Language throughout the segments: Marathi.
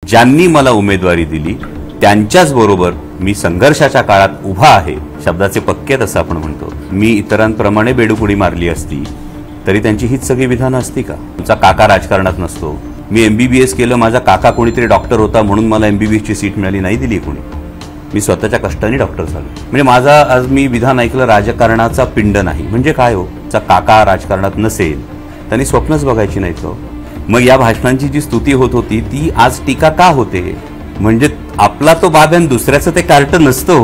ज्यांनी मला उमेदवारी दिली त्यांच्याच बरोबर मी संघर्षाच्या काळात उभा आहे, शब्दाचे पक्के असं आपण म्हणतो। मी इतरांप्रमाणे बेडूकुडी मारली असती तरी त्यांची हीच सगळी विधानं असती का? तुमचा काका राजकारणात नसतो, मी MBBS केलं, माझा काका कोणीतरी डॉक्टर होता म्हणून मला MBBS ची सीट मिळाली, नाही दिली कोणी, मी स्वतःच्या कष्टाने डॉक्टर झालो। म्हणजे माझा आज मी विधान ऐकलं राजकारणाचा पिंड नाही म्हणजे काय हो? तुमचा काका राजकारणात नसेल त्यांनी स्वप्नच बघायची नाहीत हो। मग या भाषणांची जी स्तुती होत होती ती आज टीका का होते? म्हणजे आपला तो बाब्यान दुसऱ्याचं ते कार्ट नसतो।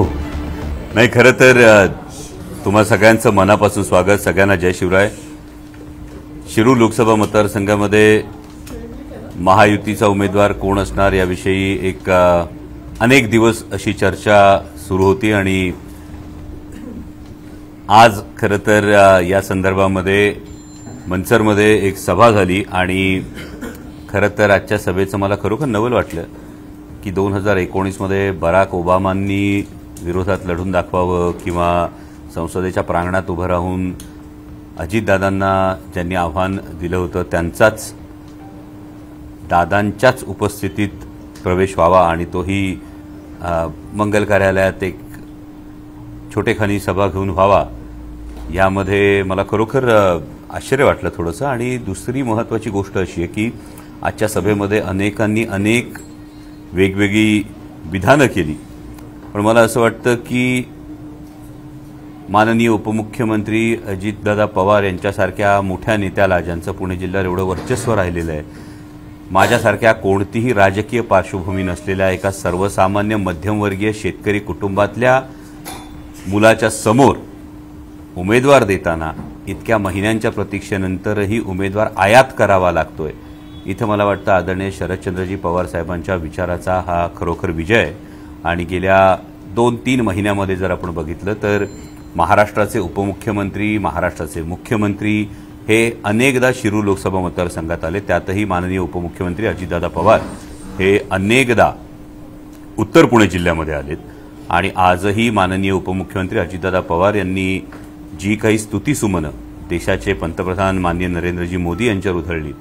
नाही, खरं तर तुम्हा सगळ्यांचं मनापासून स्वागत, सगळ्यांना जय शिवराय। शिरूर लोकसभा मतदारसंघामध्ये महायुतीचा उमेदवार कोण असणार याविषयी एक अनेक दिवस अशी चर्चा सुरू होती आणि आज खरं तर या संदर्भामध्ये मनसरमध्ये एक सभा झाली आणि खरं तर आजच्या सभेचं मला खरोखर नवल वाटलं की 2019 मध्ये बराक ओबामांनी विरोधात लढून दाखवावं किंवा संसदेच्या प्रांगणात उभं राहून अजितदादांना ज्यांनी आव्हान दिलं होतं त्यांचाच दादांच्याच उपस्थितीत प्रवेश व्हावा आणि तोही मंगल कार्यालयात एक छोटेखानी सभा घेऊन व्हावा, यामध्ये मला खरोखर आश्चर्य वाटलं थोडंसं। आणि दुसरी महत्त्वाची गोष्ट अशी आहे की आजच्या सभेमध्ये अनेकांनी अनेक वेगवेगळी विधानं केली, पण मला असं वाटतं की माननीय उपमुख्यमंत्री अजितदादा पवार यांच्यासारख्या मोठ्या नेत्याला, ज्यांचं पुणे जिल्ह्यावर एवढं वर्चस्व राहिलेलं आहे, माझ्यासारख्या कोणतीही राजकीय पार्श्वभूमी नसलेल्या एका सर्वसामान्य मध्यमवर्गीय शेतकरी कुटुंबातल्या मुलाच्या समोर उमेदवार देताना इतक्या महिन्यांच्या प्रतीक्षेनंतरही उमेदवार आयात करावा लागतोय, इथं मला वाटतं आदरणीय शरदचंद्रजी पवार साहेबांच्या विचाराचा हा खरोखर विजय आहे। आणि गेल्या 2-3 महिन्यामध्ये जर आपण बघितलं तर महाराष्ट्राचे उपमुख्यमंत्री, महाराष्ट्राचे मुख्यमंत्री हे अनेकदा शिरूर लोकसभा मतदारसंघात आले, त्यातही माननीय उपमुख्यमंत्री अजितदादा पवार हे अनेकदा उत्तर पुणे जिल्ह्यामध्ये आलेत आणि आजही माननीय उपमुख्यमंत्री अजितदादा पवार यांनी जी काही स्तुतीसुमनं देशाचे पंतप्रधान माननीय नरेंद्रजी मोदी यांच्यावर उधळली,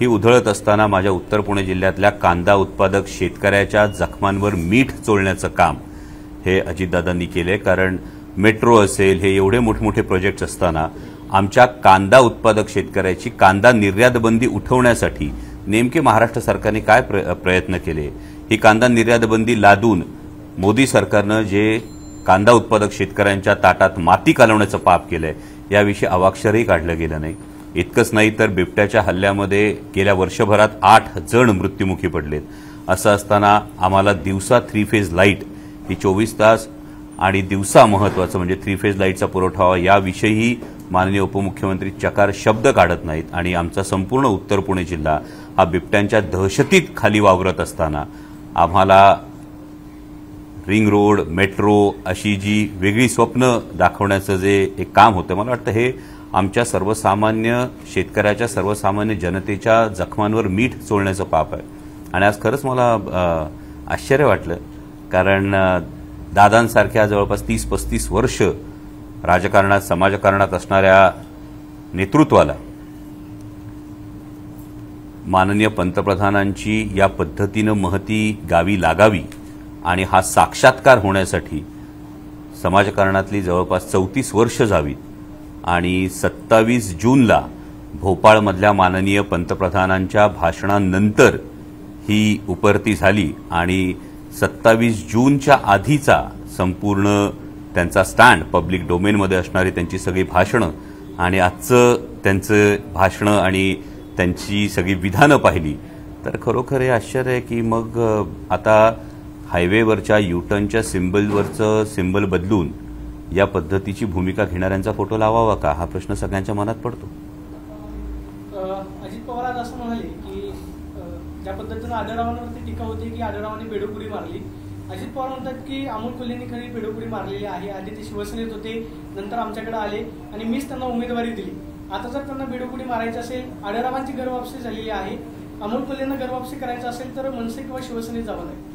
ही उधळत असताना माझ्या उत्तर पुणे जिल्ह्यातल्या कांदा उत्पादक शेतकऱ्याच्या जखमांवर मीठ चोळण्याचं काम हे अजितदादांनी केले। कारण मेट्रो असेल, हे एवढे मोठमोठे प्रोजेक्ट्स असताना आमच्या कांदा उत्पादक शेतकऱ्याची कांदा निर्यात बंदी उठवण्यासाठी नेमके महाराष्ट्र सरकारने काय प्रयत्न केले, ही कांदा निर्यात बंदी लादून मोदी सरकारनं जे कांदा उत्पादक शेतकऱ्यांच्या ताटात माती कालवण्याचं पाप केलंय याविषयी अवाक्षरही काढलं गेलं नाही। इतकंच नाही तर बिबट्याच्या हल्ल्यामध्ये गेल्या वर्षभरात 8 जण मृत्युमुखी पडलेत। असं असताना आम्हाला दिवसा 3 फेज लाईट ही 24 तास आणि दिवसा महत्त्वाचं म्हणजे 3 फेज लाईटचा पुरवठा व्हावा याविषयीही माननीय उपमुख्यमंत्री चकार शब्द काढत नाहीत आणि आमचा संपूर्ण उत्तर पुणे जिल्हा हा बिबट्यांच्या दहशतीत खाली वावरत असताना आम्हाला रिंग रोड, मेट्रो अशी जी वेगळी स्वप्न दाखवण्याचं जे एक काम होतं, मला वाटतं हे आमच्या सर्वसामान्य शेतकऱ्याच्या, सर्वसामान्य जनतेच्या जखमांवर मीठ चोळण्याचं पाप आहे। आणि आज खरंच मला आश्चर्य वाटलं, कारण दादांसारख्या जवळपास 30-35 वर्ष राजकारणात, समाजकारणात असणाऱ्या नेतृत्वाला माननीय पंतप्रधानांची या पद्धतीनं महती गावी लागावी आणि हा साक्षात्कार होण्यासाठी समाजकारणातली जवळपास 34 वर्ष जावीत आणि 27 जूनला भोपाळमधल्या माननीय पंतप्रधानांच्या भाषणानंतर ही उपरती झाली आणि 27 जूनच्या आधीचा संपूर्ण त्यांचा स्टँड, पब्लिक डोमेनमध्ये असणारी त्यांची सगळी भाषणं आणि आजचं त्यांचं भाषणं आणि त्यांची सगळी विधानं पाहिली तर खरोखर हे आश्चर्य आहे की मग आता हायवेवरच्या युटर्नच्या सिम्बलवरचं सिम्बल बदलून या पद्धतीची भूमिका घेणाऱ्यांचा फोटो लावावा का, हा प्रश्न सगळ्यांच्या मनात पडतो। अजित पवार आज असं म्हणाले की ज्या पद्धतीनं आढळरावांवरती टीका होती की आढळरावांनी बेडोकुडी मारली, अजित पवार म्हणतात की अमोल कोल्हेंनी खरी बेडोकुडी मारलेली आहे, आधी ते शिवसेनेत होते, नंतर आमच्याकडे आले आणि मीच त्यांना उमेदवारी दिली, आता जर त्यांना बेडोकुडी मारायची असेल, आढळरावांची घरवापसी झालेली आहे, अमोल कोल्हेंना घरवापसी करायचं असेल तर मनसे किंवा शिवसेनेत जावं लागेल।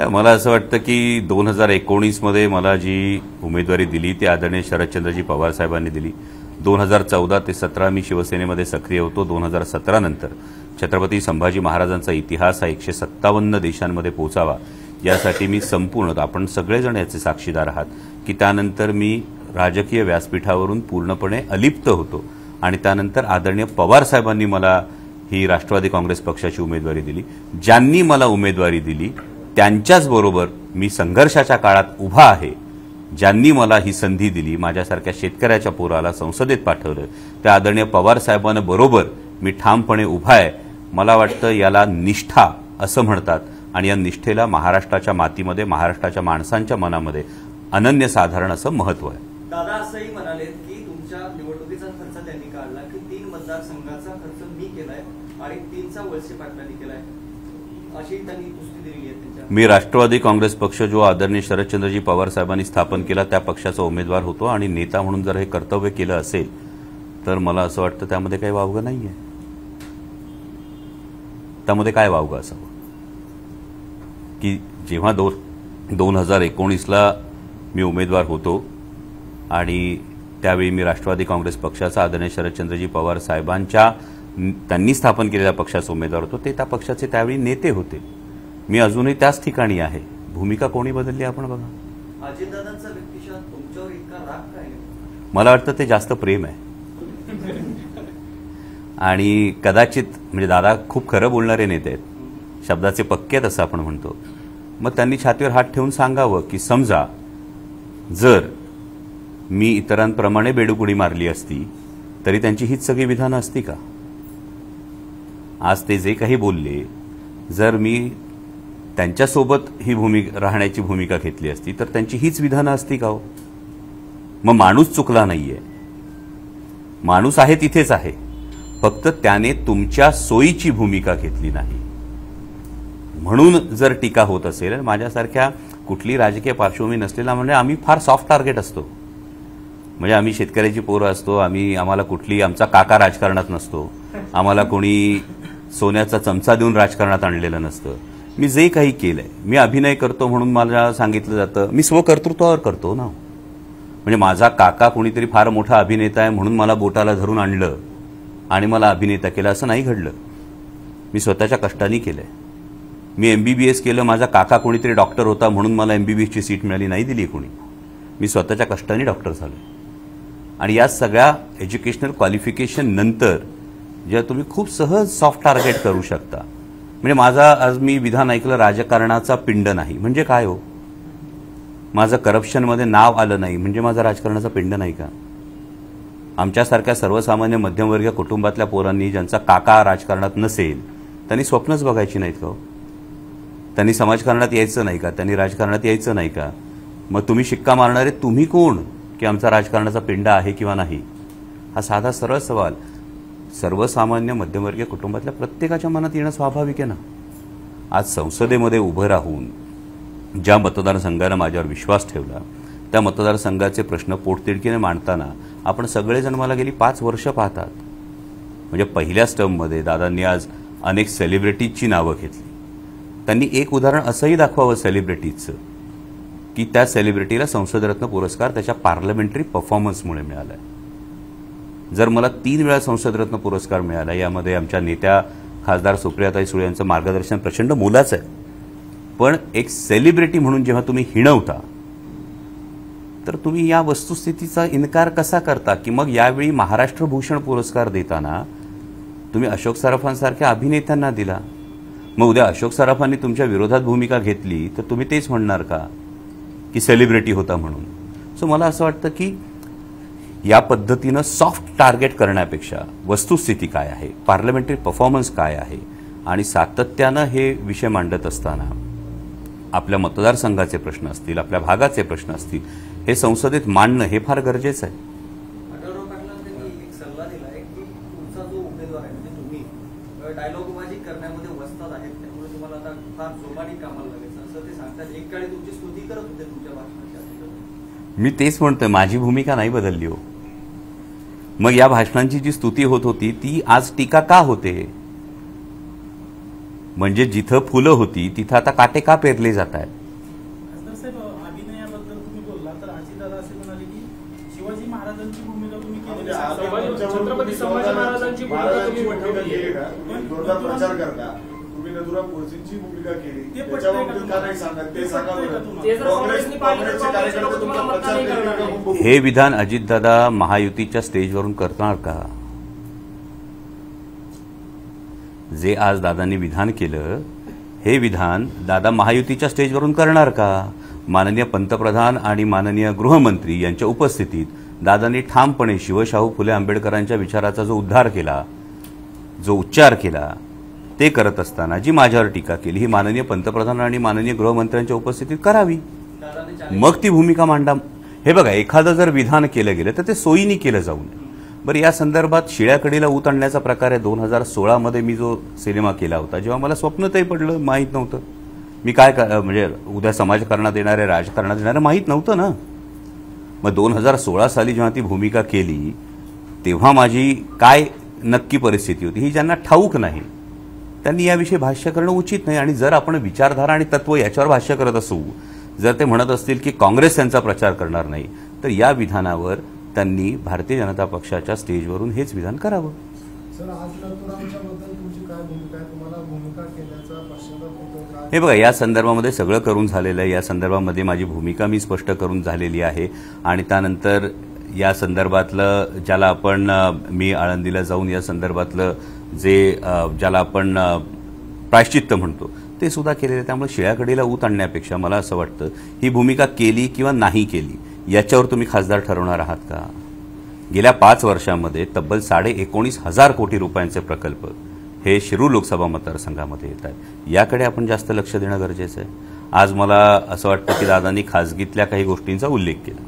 मला असं वाटतं की 2019 मध्ये मला जी उमेदवारी दिली ती आदरणीय शरदचंद्रजी पवार साहेबांनी दिली। 2014 ते 17 मी शिवसेनेमध्ये सक्रिय होतो. 2017 नंतर छत्रपती संभाजी महाराजांचा इतिहास हा 157 देशांमध्ये पोहोचावा यासाठी मी संपूर्ण, आपण सगळेजण याचे साक्षीदार आहात की त्यानंतर मी राजकीय व्यासपीठावरून पूर्णपणे अलिप्त होतो आणि त्यानंतर आदरणीय पवार साहेबांनी मला ही राष्ट्रवादी काँग्रेस पक्षाची उमेदवारी दिली. ज्यांनी मला उमेदवारी दिली त्यांच्याच बरोबर मी संघर्षाच्या काळात उभा आहे. ज्यांनी मला ही संधी दिली, माझ्यासारख्या शेतकऱ्याच्या पोराला संसदेत पाठवलं, त्या आदरणीय पवार साहेबांना बरोबर मी ठामपणे उभा आहे. मला वाटतं याला निष्ठा असं म्हणतात आणि या निष्ठेला महाराष्ट्राच्या मातीमध्ये, महाराष्ट्राच्या माणसांच्या मनामध्ये अनन्यसाधारण असं महत्त्व आहे. दादा असंही म्हणाले की तुमच्या निवडणुकीचा खर्च त्यांनी काढला की 3 मतदारसंघाचा खर्च मी केलाय आणि 3चा वळसे पाटलांनी केलाय, अशी त्यांनी पुष्टी दिली आहे त्यांच्या. मी राष्ट्रवादी काँग्रेस पक्ष जो आदरणीय शरदचंद्रजी पवार साहेबांनी स्थापन केला त्या पक्षाचा उमेदवार होतो आणि नेता म्हणून जर हे कर्तव्य केलं असेल तर मला असं वाटतं त्यामध्ये काही वावगं नाहीये. त्यामध्ये काय वावगं असावं की जेव्हा 2019ला मी उमेदवार होतो आणि त्यावेळी मी राष्ट्रवादी काँग्रेस पक्षाचा आदरणीय शरदचंद्रजी पवार साहेबांच्या त्यांनी स्थापन केलेल्या पक्षाचा उमेदवार होतो. ते त्या पक्षाचे त्यावेळी नेते होते. मी अजूनही त्याच ठिकाणी आहे. भूमिका कोणी बदलली आपण बघा. अजितदादांचा व्यक्तिशः तुमच्यावर इतका राग काय? मला वाटतं ते जास्त प्रेम आहे आणि कदाचित म्हणजे दादा खूप खरं बोलणारे नेते आहेत, शब्दाचे पक्के आहेत असं आपण म्हणतो. मग त्यांनी छातीवर हात ठेवून सांगावं की समजा जर मी इतरांप्रमाणे बेडुकुडी मारली असती तरी त्यांची हीच सगळी विधानं असती का? आज ते जे काही बोलले, जर मी त्यांच्यासोबत ही राहण्याची भूमिका घेतली असती तर त्यांची हीच विधानं असती का हो? मग माणूस चुकला नाहीये, माणूस आहे तिथेच आहे, फक्त त्याने तुमच्या सोयीची भूमिका घेतली नाही म्हणून जर टीका होत असेल. माझ्यासारख्या कुठली राजकीय पार्श्वभूमी नसलेला म्हणजे आम्ही फार सॉफ्ट टार्गेट असतो. म्हणजे आम्ही शेतकऱ्याची पोरं असतो, आम्हाला कुठली, आमचा काका राजकारणात नसतो, आम्हाला कोणी सोन्याचा चमचा देऊन राजकारणात आणलेलं नसतं. मी जे काही केलंय, मी अभिनय करतो म्हणून मला सांगितलं जातं, मी स्वकर्तृत्वावर करतो ना. म्हणजे माझा काका कोणीतरी फार मोठा अभिनेता आहे म्हणून मला बोटाला धरून आणलं आणि मला अभिनेता केला असं नाही घडलं. मी स्वतःच्या कष्टाने केलंय. मी MBBS केलं, माझा काका कोणीतरी डॉक्टर होता म्हणून मला MBBSची सीट मिळाली नाही, दिली कोणी. मी स्वतःच्या कष्टाने डॉक्टर झालो. आणि या सगळ्या एज्युकेशनल क्वालिफिकेशन नंतर जे तुम्ही खूप सहज सॉफ्ट टार्गेट करू शकता. म्हणजे माझा आज मी विधान ऐकलं, राजकारणाचा पिंड नाही म्हणजे काय हो? माझं करप्शनमध्ये नाव आलं नाही म्हणजे माझा राजकारणाचा पिंड नाही का? आमच्यासारख्या सर्वसामान्य मध्यमवर्गीय कुटुंबातल्या पोरांनी ज्यांचा काका राजकारणात नसेल त्यांनी स्वप्नच बघायची नाहीत का? त्यांनी समाजकारणात यायचं नाही का? त्यांनी राजकारणात यायचं नाही का? मग तुम्ही शिक्का मारणारे तुम्ही कोण की आमचा राजकारणाचा पिंड आहे किंवा नाही? हा साधा सरळ सवाल सर्वसामान्य मध्यमवर्गीय कुटुंबातल्या प्रत्येकाच्या मनात येणं स्वाभाविक आहे ना. आज संसदेमध्ये उभं राहून ज्या मतदारसंघानं माझ्यावर विश्वास ठेवला त्या मतदारसंघाचे प्रश्न पोटतिडकीने मांडताना आपण सगळेजण मला गेली 5 वर्ष पाहतात. म्हणजे पहिल्याच टर्ममध्ये दादांनी आज अनेक सेलिब्रिटीजची नावं घेतली. त्यांनी एक उदाहरण असंही दाखवावं सेलिब्रिटीजचं की त्या सेलिब्रिटीला संसदरत्न पुरस्कार त्याच्या पार्लमेंटरी परफॉर्मन्समुळे मिळाला. जर मला 3 वेळा संसदरत्न पुरस्कार मिळाला, यामध्ये आमच्या नेत्या खासदार सुप्रियाताई सुळे यांचं मार्गदर्शन प्रचंड मोलाचं आहे. पण एक सेलिब्रिटी म्हणून जेव्हा तुम्ही हिणवता तर तुम्ही या वस्तुस्थितीचा इन्कार कसा करता की मग यावेळी महाराष्ट्र भूषण पुरस्कार देताना तुम्ही अशोक सराफांसारख्या अभिनेत्यांना दिला. मग उद्या अशोक सराफांनी तुमच्या विरोधात भूमिका घेतली तर तुम्ही तेच म्हणणार का की सेलिब्रिटी होता म्हणून? सो मला असं वाटतं की या पद्धतीनं सॉफ्ट टार्गेट करण्यापेक्षा वस्तुस्थिती काय आहे, पार्लमेंटरी परफॉर्मन्स काय आहे आणि सातत्यानं हे विषय मांडत असताना आपल्या मतदारसंघाचे प्रश्न असतील, आपल्या भागाचे प्रश्न असतील, हे संसदेत मांडणं हे फार गरजेचं आहे. आढळराव पाटलांनी त्यांनी एक सल्ला दिलाय की तुमचा जो उमेदवार आहे म्हणजे तुम्ही डायलॉगबाजी करण्यामध्ये वस्ताद आहेत, त्यामुळे तुम्हाला आता फार जोमाने कामाला लागायचं असं ते सांगतात. एक काळी तुमची स्तुती करत होते तुमच्या भाषणाच्या. मी तेच म्हणतोय, माझी भूमिका नाही बदलली हो. मग या भाषणांची जी स्तुती होत होती ती आज टीका का होते? म्हणजे जिथं फुलं होती तिथं आता काटे का पेरले जात आहेत? अभिनयाबद्दल तुम्ही बोलला तर अजितदादा असे म्हणाले की शिवाजी महाराजांची भूमिका तुम्ही केलेली छत्रपती संभाजी महाराजांची भूमिका तुम्ही भूमिका केली केली ना, तुम्ही जोरदार प्रचार करता, तुम्ही नथुराम गोडसेंची भूमिका केली, त्याच्या बाबतीत का नाही सांगत ते सांगा बरं. काँग्रेसचे कार्यकर्ते तुमचा प्रचार केला. हे विधान अजितदादा महायुतीच्या स्टेजवरून करणार का? जे आज दादांनी विधान केलं हे विधान दादा महायुतीच्या स्टेजवरून करणार का? माननीय पंतप्रधान आणि माननीय गृहमंत्री यांच्या उपस्थितीत दादांनी ठामपणे शिवशाहू फुले आंबेडकरांच्या विचाराचा जो उद्धार केला, जो उच्चार केला, ते करत असताना जी माझ्यावर टीका केली ही माननीय पंतप्रधान आणि माननीय गृहमंत्र्यांच्या उपस्थितीत करावी, मग ती भूमिका मांडा. हे बघा, एखादं जर विधान केलं गेलं तर ते सोयीनी केलं जाऊ नये. बरं, या संदर्भात शिळ्याकडीला ऊत आणण्याचा प्रकार आहे. 2016 मध्ये मी जो सिनेमा केला होता, जेव्हा मला स्वप्नतही पडलं, माहीत नव्हतं मी काय म्हणजे उद्या समाजकारणात येणारे, राजकारणात येणारे माहीत नव्हतं ना. मग 2016 साली जेव्हा ती भूमिका केली तेव्हा माझी काय नक्की परिस्थिती होती ही ज्यांना ठाऊक नाही त्यांनी याविषयी भाष्य करणं उचित नाही. आणि जर आपण विचारधारा आणि तत्व याच्यावर भाष्य करत असू, जर ते म्हणत असतील की काँग्रेस त्यांचा प्रचार करणार नाही, तर या विधानावर त्यांनी भारतीय जनता पक्षाच्या स्टेजवरून हेच विधान करावं. सर, आज नथुरामच्याबद्दल तुमची काय भूमिका आहे? तुम्हाला भूमिका केल्याचा पश्चाताप होतो का? हे बघा, या संदर्भामध्ये सगळं करून झालेलं आहे. या संदर्भामध्ये माझी भूमिका मी स्पष्ट करून झालेली आहे. आणि त्यानंतर या संदर्भातलं ज्याला आपण मी आळंदीला जाऊन या संदर्भातलं जे ज्याला आपण प्रायश्चित्त म्हणतो ते सुद्धा केलेलं आहे. त्यामुळे शिळ्याकडीला ऊत आणण्यापेक्षा मला असं वाटतं ही भूमिका केली किंवा नाही केली याच्यावर तुम्ही खासदार ठरवणार आहात का? गेल्या 5 वर्षांमध्ये तब्बल 19,500 कोटी रुपयांचे प्रकल्प हे शिरूर लोकसभा मतदारसंघामध्ये येत आहेत. याकडे आपण जास्त लक्ष देणं गरजेचं आहे. आज मला असं वाटतं की दादांनी खासगीतल्या काही गोष्टींचा उल्लेख केला.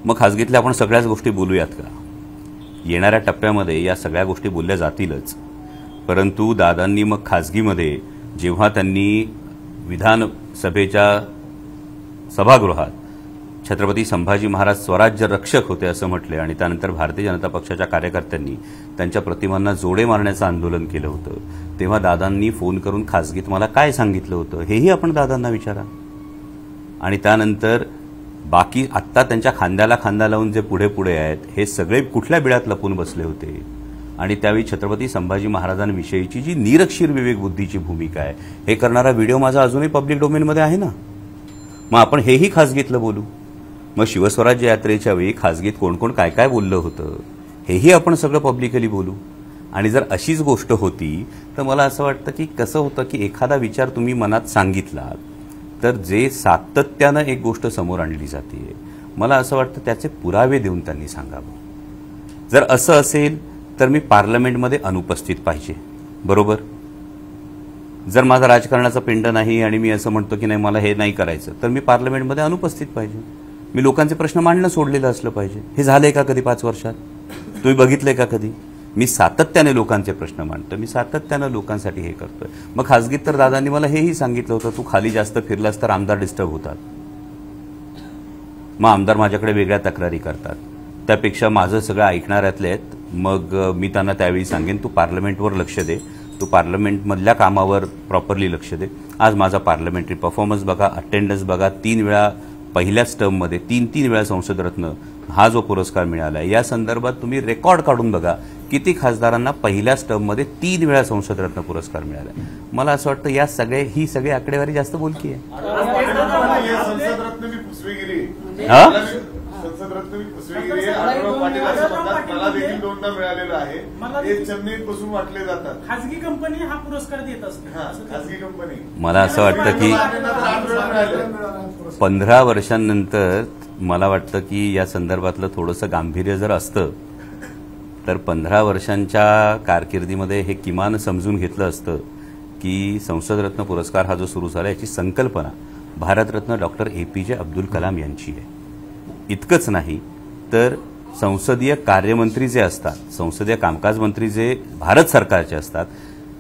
मग खासगीतल्या आपण सगळ्याच गोष्टी बोलूयात का? येणाऱ्या टप्प्यामध्ये या सगळ्या गोष्टी बोलल्या जातीलच. परंतु दादांनी मग खासगीमध्ये जेव्हा त्यांनी विधानसभेच्या सभागृहात छत्रपती संभाजी महाराज स्वराज्य रक्षक होते असं म्हटले आणि त्यानंतर भारतीय जनता पक्षाच्या कार्यकर्त्यांनी त्यांच्या प्रतिमांना जोडे मारण्याचं आंदोलन केलं होतं, तेव्हा दादांनी फोन करून खासगीत मला काय सांगितलं होतं हेही आपण दादांना विचारा. आणि त्यानंतर बाकी आत्ता त्यांच्या खांद्याला खांदा लावून जे पुढे पुढे आहेत हे सगळे कुठल्या बिळात लपून बसले होते? आणि त्यावेळी छत्रपती संभाजी महाराजांविषयीची जी निरक्षीर विवेकबुद्धीची भूमिका आहे हे करणारा व्हिडिओ माझा अजूनही पब्लिक डोमेनमध्ये आहे ना. मग आपण हेही खासगीतलं बोलू. मग शिवस्वराज्य यात्रेच्या वेळी खासगीत कोण कोण काय काय बोललं होतं हेही आपण सगळं पब्लिकली बोलू. आणि जर अशीच गोष्ट होती तर मला असं वाटतं की कसं होतं की एखादा विचार तुम्ही मनात सांगितला तर जे सातत्यानं एक गोष्ट समोर आणली जाते, मला असं वाटतं त्याचे पुरावे देऊन त्यांनी सांगावं. जर असं असेल तर मी पार्लमेंटमध्ये अनुपस्थित पाहिजे, बरोबर. जर माझा राजकारणाचा पिंड नाही आणि मी असं म्हणतो की नाही मला हे नाही करायचं, तर मी पार्लमेंटमध्ये अनुपस्थित पाहिजे. मी लोकांचे प्रश्न मांडणं सोडलेलं असलं पाहिजे. हे झालंय का कधी 5 वर्षात? तुम्ही बघितलंय का कधी? मी सातत्याने लोकांचे प्रश्न मांडतो, मी सातत्यानं लोकांसाठी हे करतोय. मग खासगीत तर दादांनी मला हेही सांगितलं होतं, तू खाली जास्त फिरलास तर आमदार डिस्टर्ब होतात, मग आमदार माझ्याकडे वेगळ्या तक्रारी करतात, त्यापेक्षा माझं सगळं ऐकणाऱ्यातले आहेत. मग मी त्यांना त्यावेळी सांगेन तू पार्लमेंटवर लक्ष दे, तू पार्लमेंटमधल्या कामावर प्रॉपरली लक्ष दे. आज माझा पार्लमेंटरी परफॉर्मन्स बघा, अटेंडन्स बघा, 3 वेळा पहिल्याच टर्ममध्ये 3 वेळा संसद रत्न हा जो पुरस्कार मिळाला आहे, या संदर्भात तुम्ही रेकॉर्ड काढून बघा किती खासदारांना पहिल्याच टर्ममध्ये 3 वेळा संसद रत्न पुरस्कार मिळाला. मला असं वाटतं ही सगळी आकडेवारी जास्त बोलकी आहे. संसद रत्न मी पुसवी गेली, संसद रत्न मी पुसवी गेली. आढळराव पाटील असं म्हणतात मला देखील 2दा मिळालेलं आहे. ते चमनीत बसून वाटले जातात. खासगी कंपनी हा पुरस्कार देत असते. खासगी कंपनी. मला असं वाटतं की 15 वर्षांनंतर मला वाटतं की या संदर्भातलं थोडंसं गांभीर्य जर असतं तर 15 वर्षांच्या कारकिर्दीमध्ये हे किमान समजून घेतलं असतं की संसदरत्न पुरस्कार हा जो सुरू झाला याची संकल्पना भारतरत्न डॉक्टर APJ अब्दुल कलाम यांची आहे. इतकंच नाही तर संसदीय कार्यमंत्री जे असतात, संसदीय कामकाज मंत्री जे भारत सरकारचे असतात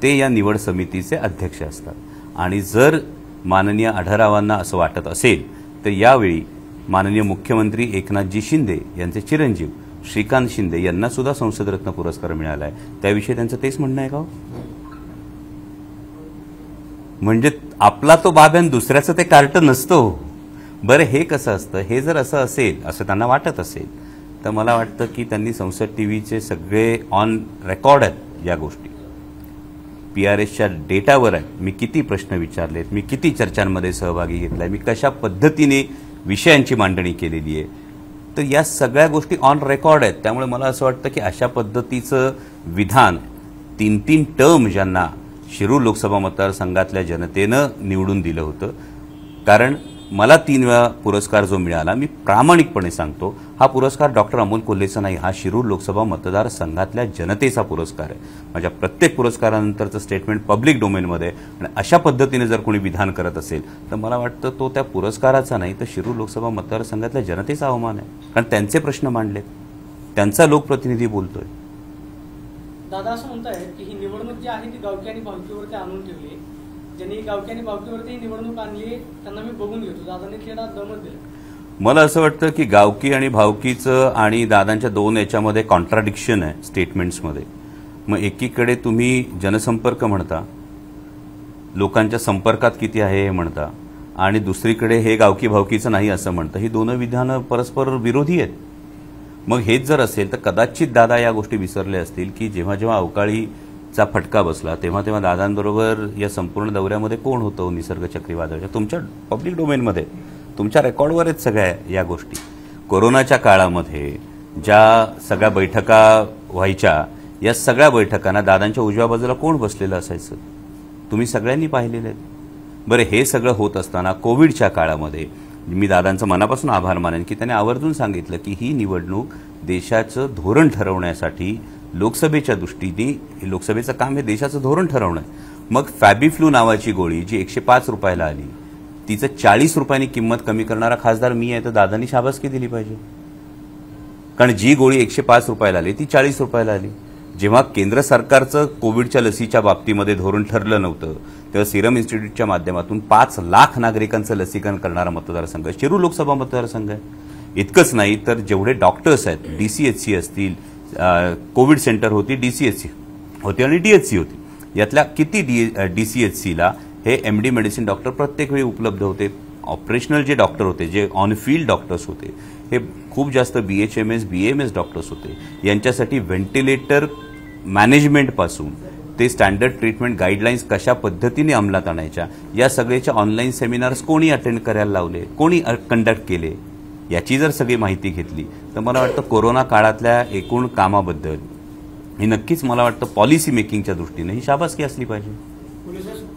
ते या निवड समितीचे अध्यक्ष असतात. आणि जर माननीय आढळरावांना असं वाटत असेल तर यावेळी माननीय मुख्यमंत्री एकनाथजी शिंदे यांचे चिरंजीव श्रीकांत शिंदे यांना सुद्धा संसदरत्न पुरस्कार मिळाला आहे. त्याविषयी त्यांचं तेच म्हणणं आहे का? म्हणजे आपला तो बाब्यान दुसऱ्याचं ते कार्ट नसतो. बरं, हे कसं असतं? हे जर असं असेल, असं त्यांना वाटत असेल, तर मला वाटतं की त्यांनी संसद टीव्हीचे सगळे ऑन रेकॉर्ड आहेत या गोष्टी. PRSच्या डेटावर आहे. मी किती प्रश्न विचारलेत, मी किती चर्चांमध्ये सहभागी घेतलाय, मी कशा पद्धतीने विषयांची मांडणी केलेली आहे, तर या सगळ्या गोष्टी ऑन रेकॉर्ड आहेत. त्यामुळे मला असं वाटतं की अशा पद्धतीचं विधान 3 टर्म ज्यांना शिरूर लोकसभा मतदारसंघातल्या जनतेनं निवडून दिलं होतं, कारण मला 3 वेळा पुरस्कार जो मिळाला, मी प्रामाणिकपणे सांगतो हा पुरस्कार डॉक्टर अमोल कोल्हेचा नाही, हा शिरूर लोकसभा मतदारसंघातल्या जनतेचा पुरस्कार आहे. माझ्या प्रत्येक पुरस्कारानंतरचं स्टेटमेंट पब्लिक डोमेनमध्ये आणि अशा पद्धतीने जर कोणी विधान करत असेल तर मला वाटतं तो त्या पुरस्काराचा नाही तर शिरूर लोकसभा मतदारसंघातल्या जनतेचा अवमान आहे. कारण त्यांचे प्रश्न मांडलेत, त्यांचा लोकप्रतिनिधी बोलतोय. दादा असं म्हणताय की ही निवडणूक जी आहे ती गावकी आणि भावकीवरती आणून ठेवली. ज्यांनी गावकी आणि भावकीवरती ही निवडणूक आणली त्यांना मी बघून घेतो. दादाने खेळात दमत दिलं. मला असं वाटतं की गावकी आणि भावकीचं आणि दादांच्या 2 याच्यामध्ये कॉन्ट्राडिक्शन आहे स्टेटमेंट्समध्ये. मग एकीकडे तुम्ही जनसंपर्क म्हणता, लोकांच्या संपर्कात किती आहे हे म्हणता, आणि दुसरीकडे हे गावकी भावकीचं नाही असं म्हणतं. ही 2 विधानं परस्पर विरोधी आहेत. मग हेच जर असेल तर कदाचित दादा या गोष्टी विसरले असतील की जेव्हा जेव्हा अवकाळीचा फटका बसला तेव्हा तेव्हा दादांबरोबर या संपूर्ण दौऱ्यामध्ये कोण होतं निसर्ग चक्रीवादळाच्या. तुमच्या पब्लिक डोमेनमध्ये तुमच्या रेकॉर्डवर आहेत सगळ्या या गोष्टी. कोरोनाच्या काळामध्ये ज्या सगळ्या बैठका व्हायच्या, या सगळ्या बैठकांना दादांच्या उजव्या बाजूला कोण बसलेलं असायचं तुम्ही सगळ्यांनी पाहिलेलं आहे. बरं, हे सगळं होत असताना कोविडच्या काळामध्ये मी दादांचं मनापासून आभार मानेन की त्याने आवर्जून सांगितलं की ही निवडणूक देशाचं धोरण ठरवण्यासाठी लोकसभेच्या दृष्टीने, लोकसभेचं काम हे देशाचं धोरण ठरवणं आहे. मग फॅबिफ्लू नावाची गोळी जी 105 रुपयाला आली, तिचं 40 रुपयांनी किंमत कमी करणारा खासदार मी आहे, तर दादांनी शाबासकी दिली पाहिजे. कारण जी गोळी 105 रुपयाला आली ती 40 रुपयाला आली. जेव्हा केंद्र सरकारचं कोविडच्या लसीच्या बाबतीमध्ये धोरण ठरलं नव्हतं तेव्हा सिरम इन्स्टिट्यूटच्या माध्यमातून 5 लाख नागरिकांचं लसीकरण करणारा मतदारसंघ शिरूर लोकसभा मतदारसंघ आहे. इतकंच नाही तर जेवढे डॉक्टर्स आहेत, DCHC असतील, कोविड सेंटर होती, DCHC होती आणि DHC होती, यातल्या किती DCHCला हे MD मेडिसिन डॉक्टर प्रत्येक वेळी उपलब्ध होते. ऑपरेशनल जे डॉक्टर होते, जे ऑन फील्ड डॉक्टर्स होते, हे खूप जास्त BHMS, BAMS डॉक्टर्स होते. यांच्यासाठी व्हेंटिलेटर मॅनेजमेंटपासून ते स्टँडर्ड ट्रीटमेंट गाईडलाईन्स कशा पद्धतीने अंमलात आणायच्या, या सगळ्याच्या ऑनलाईन सेमिनार्स कोणी अटेंड करायला लावले, कोणी कंडक्ट केले, याची जर सगळी माहिती घेतली तर मला वाटतं कोरोना काळातल्या एकूण कामाबद्दल ही नक्कीच मला वाटतं पॉलिसी मेकिंगच्या दृष्टीने ही शाबासकी असली पाहिजे.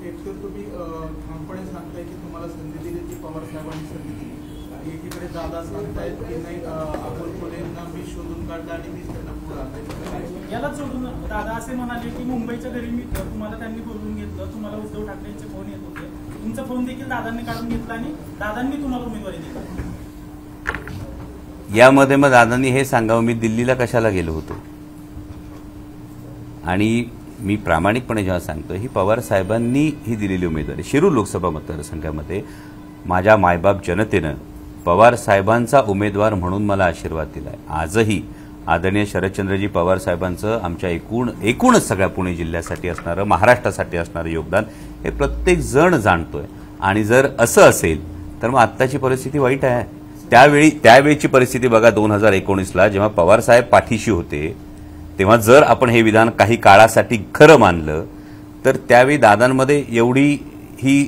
एकतर तुम्ही ठामपणे सांगताय की तुम्हाला संधी दिली ती पवार साहेबांनी संधी दिली, एकीकडे दादा सांगतायत की नाही अमोल कोल्हेंना मी शोधून काढलं आणि मी त्यांना पुढे आणलं. याला जोडून दादा असे म्हणाले की मुंबईच्या घरी मी तुम्हाला त्यांनी बोलवून घेतलं, तुम्हाला उद्धव ठाकरेंचे फोन येत होते, तुमचा फोन देखील दादांनी काढून घेतला आणि दादांनी तुम्हाला उमेदवारी दिली. यामध्ये मग दादांनी हे सांगावं मी दिल्लीला कशाला गेलो होतो. आणि मी प्रामाणिकपणे जेव्हा सांगतो ही पवार साहेबांनी ही दिलेली उमेदवारी शिरूर लोकसभा मतदारसंघामध्ये माझ्या मायबाप जनतेनं पवार साहेबांचा उमेदवार म्हणून मला आशीर्वाद दिलाय. आजही आदरणीय शरदचंद्रजी पवार साहेबांचं आमच्या एकूणच सगळ्या पुणे जिल्ह्यासाठी असणारं, महाराष्ट्रासाठी असणारं योगदान हे प्रत्येक जण जाणतोय. आणि जर असं असेल तर मग आत्ताची परिस्थिती वाईट आहे. त्यावेळीची परिस्थिती बघा 2019ला जेव्हा पवार साहेब पाठीशी होते तेव्हा जर आपण हे विधान काही काळासाठी खरं मानलं तर त्यावेळी दादांमध्ये एवढी ही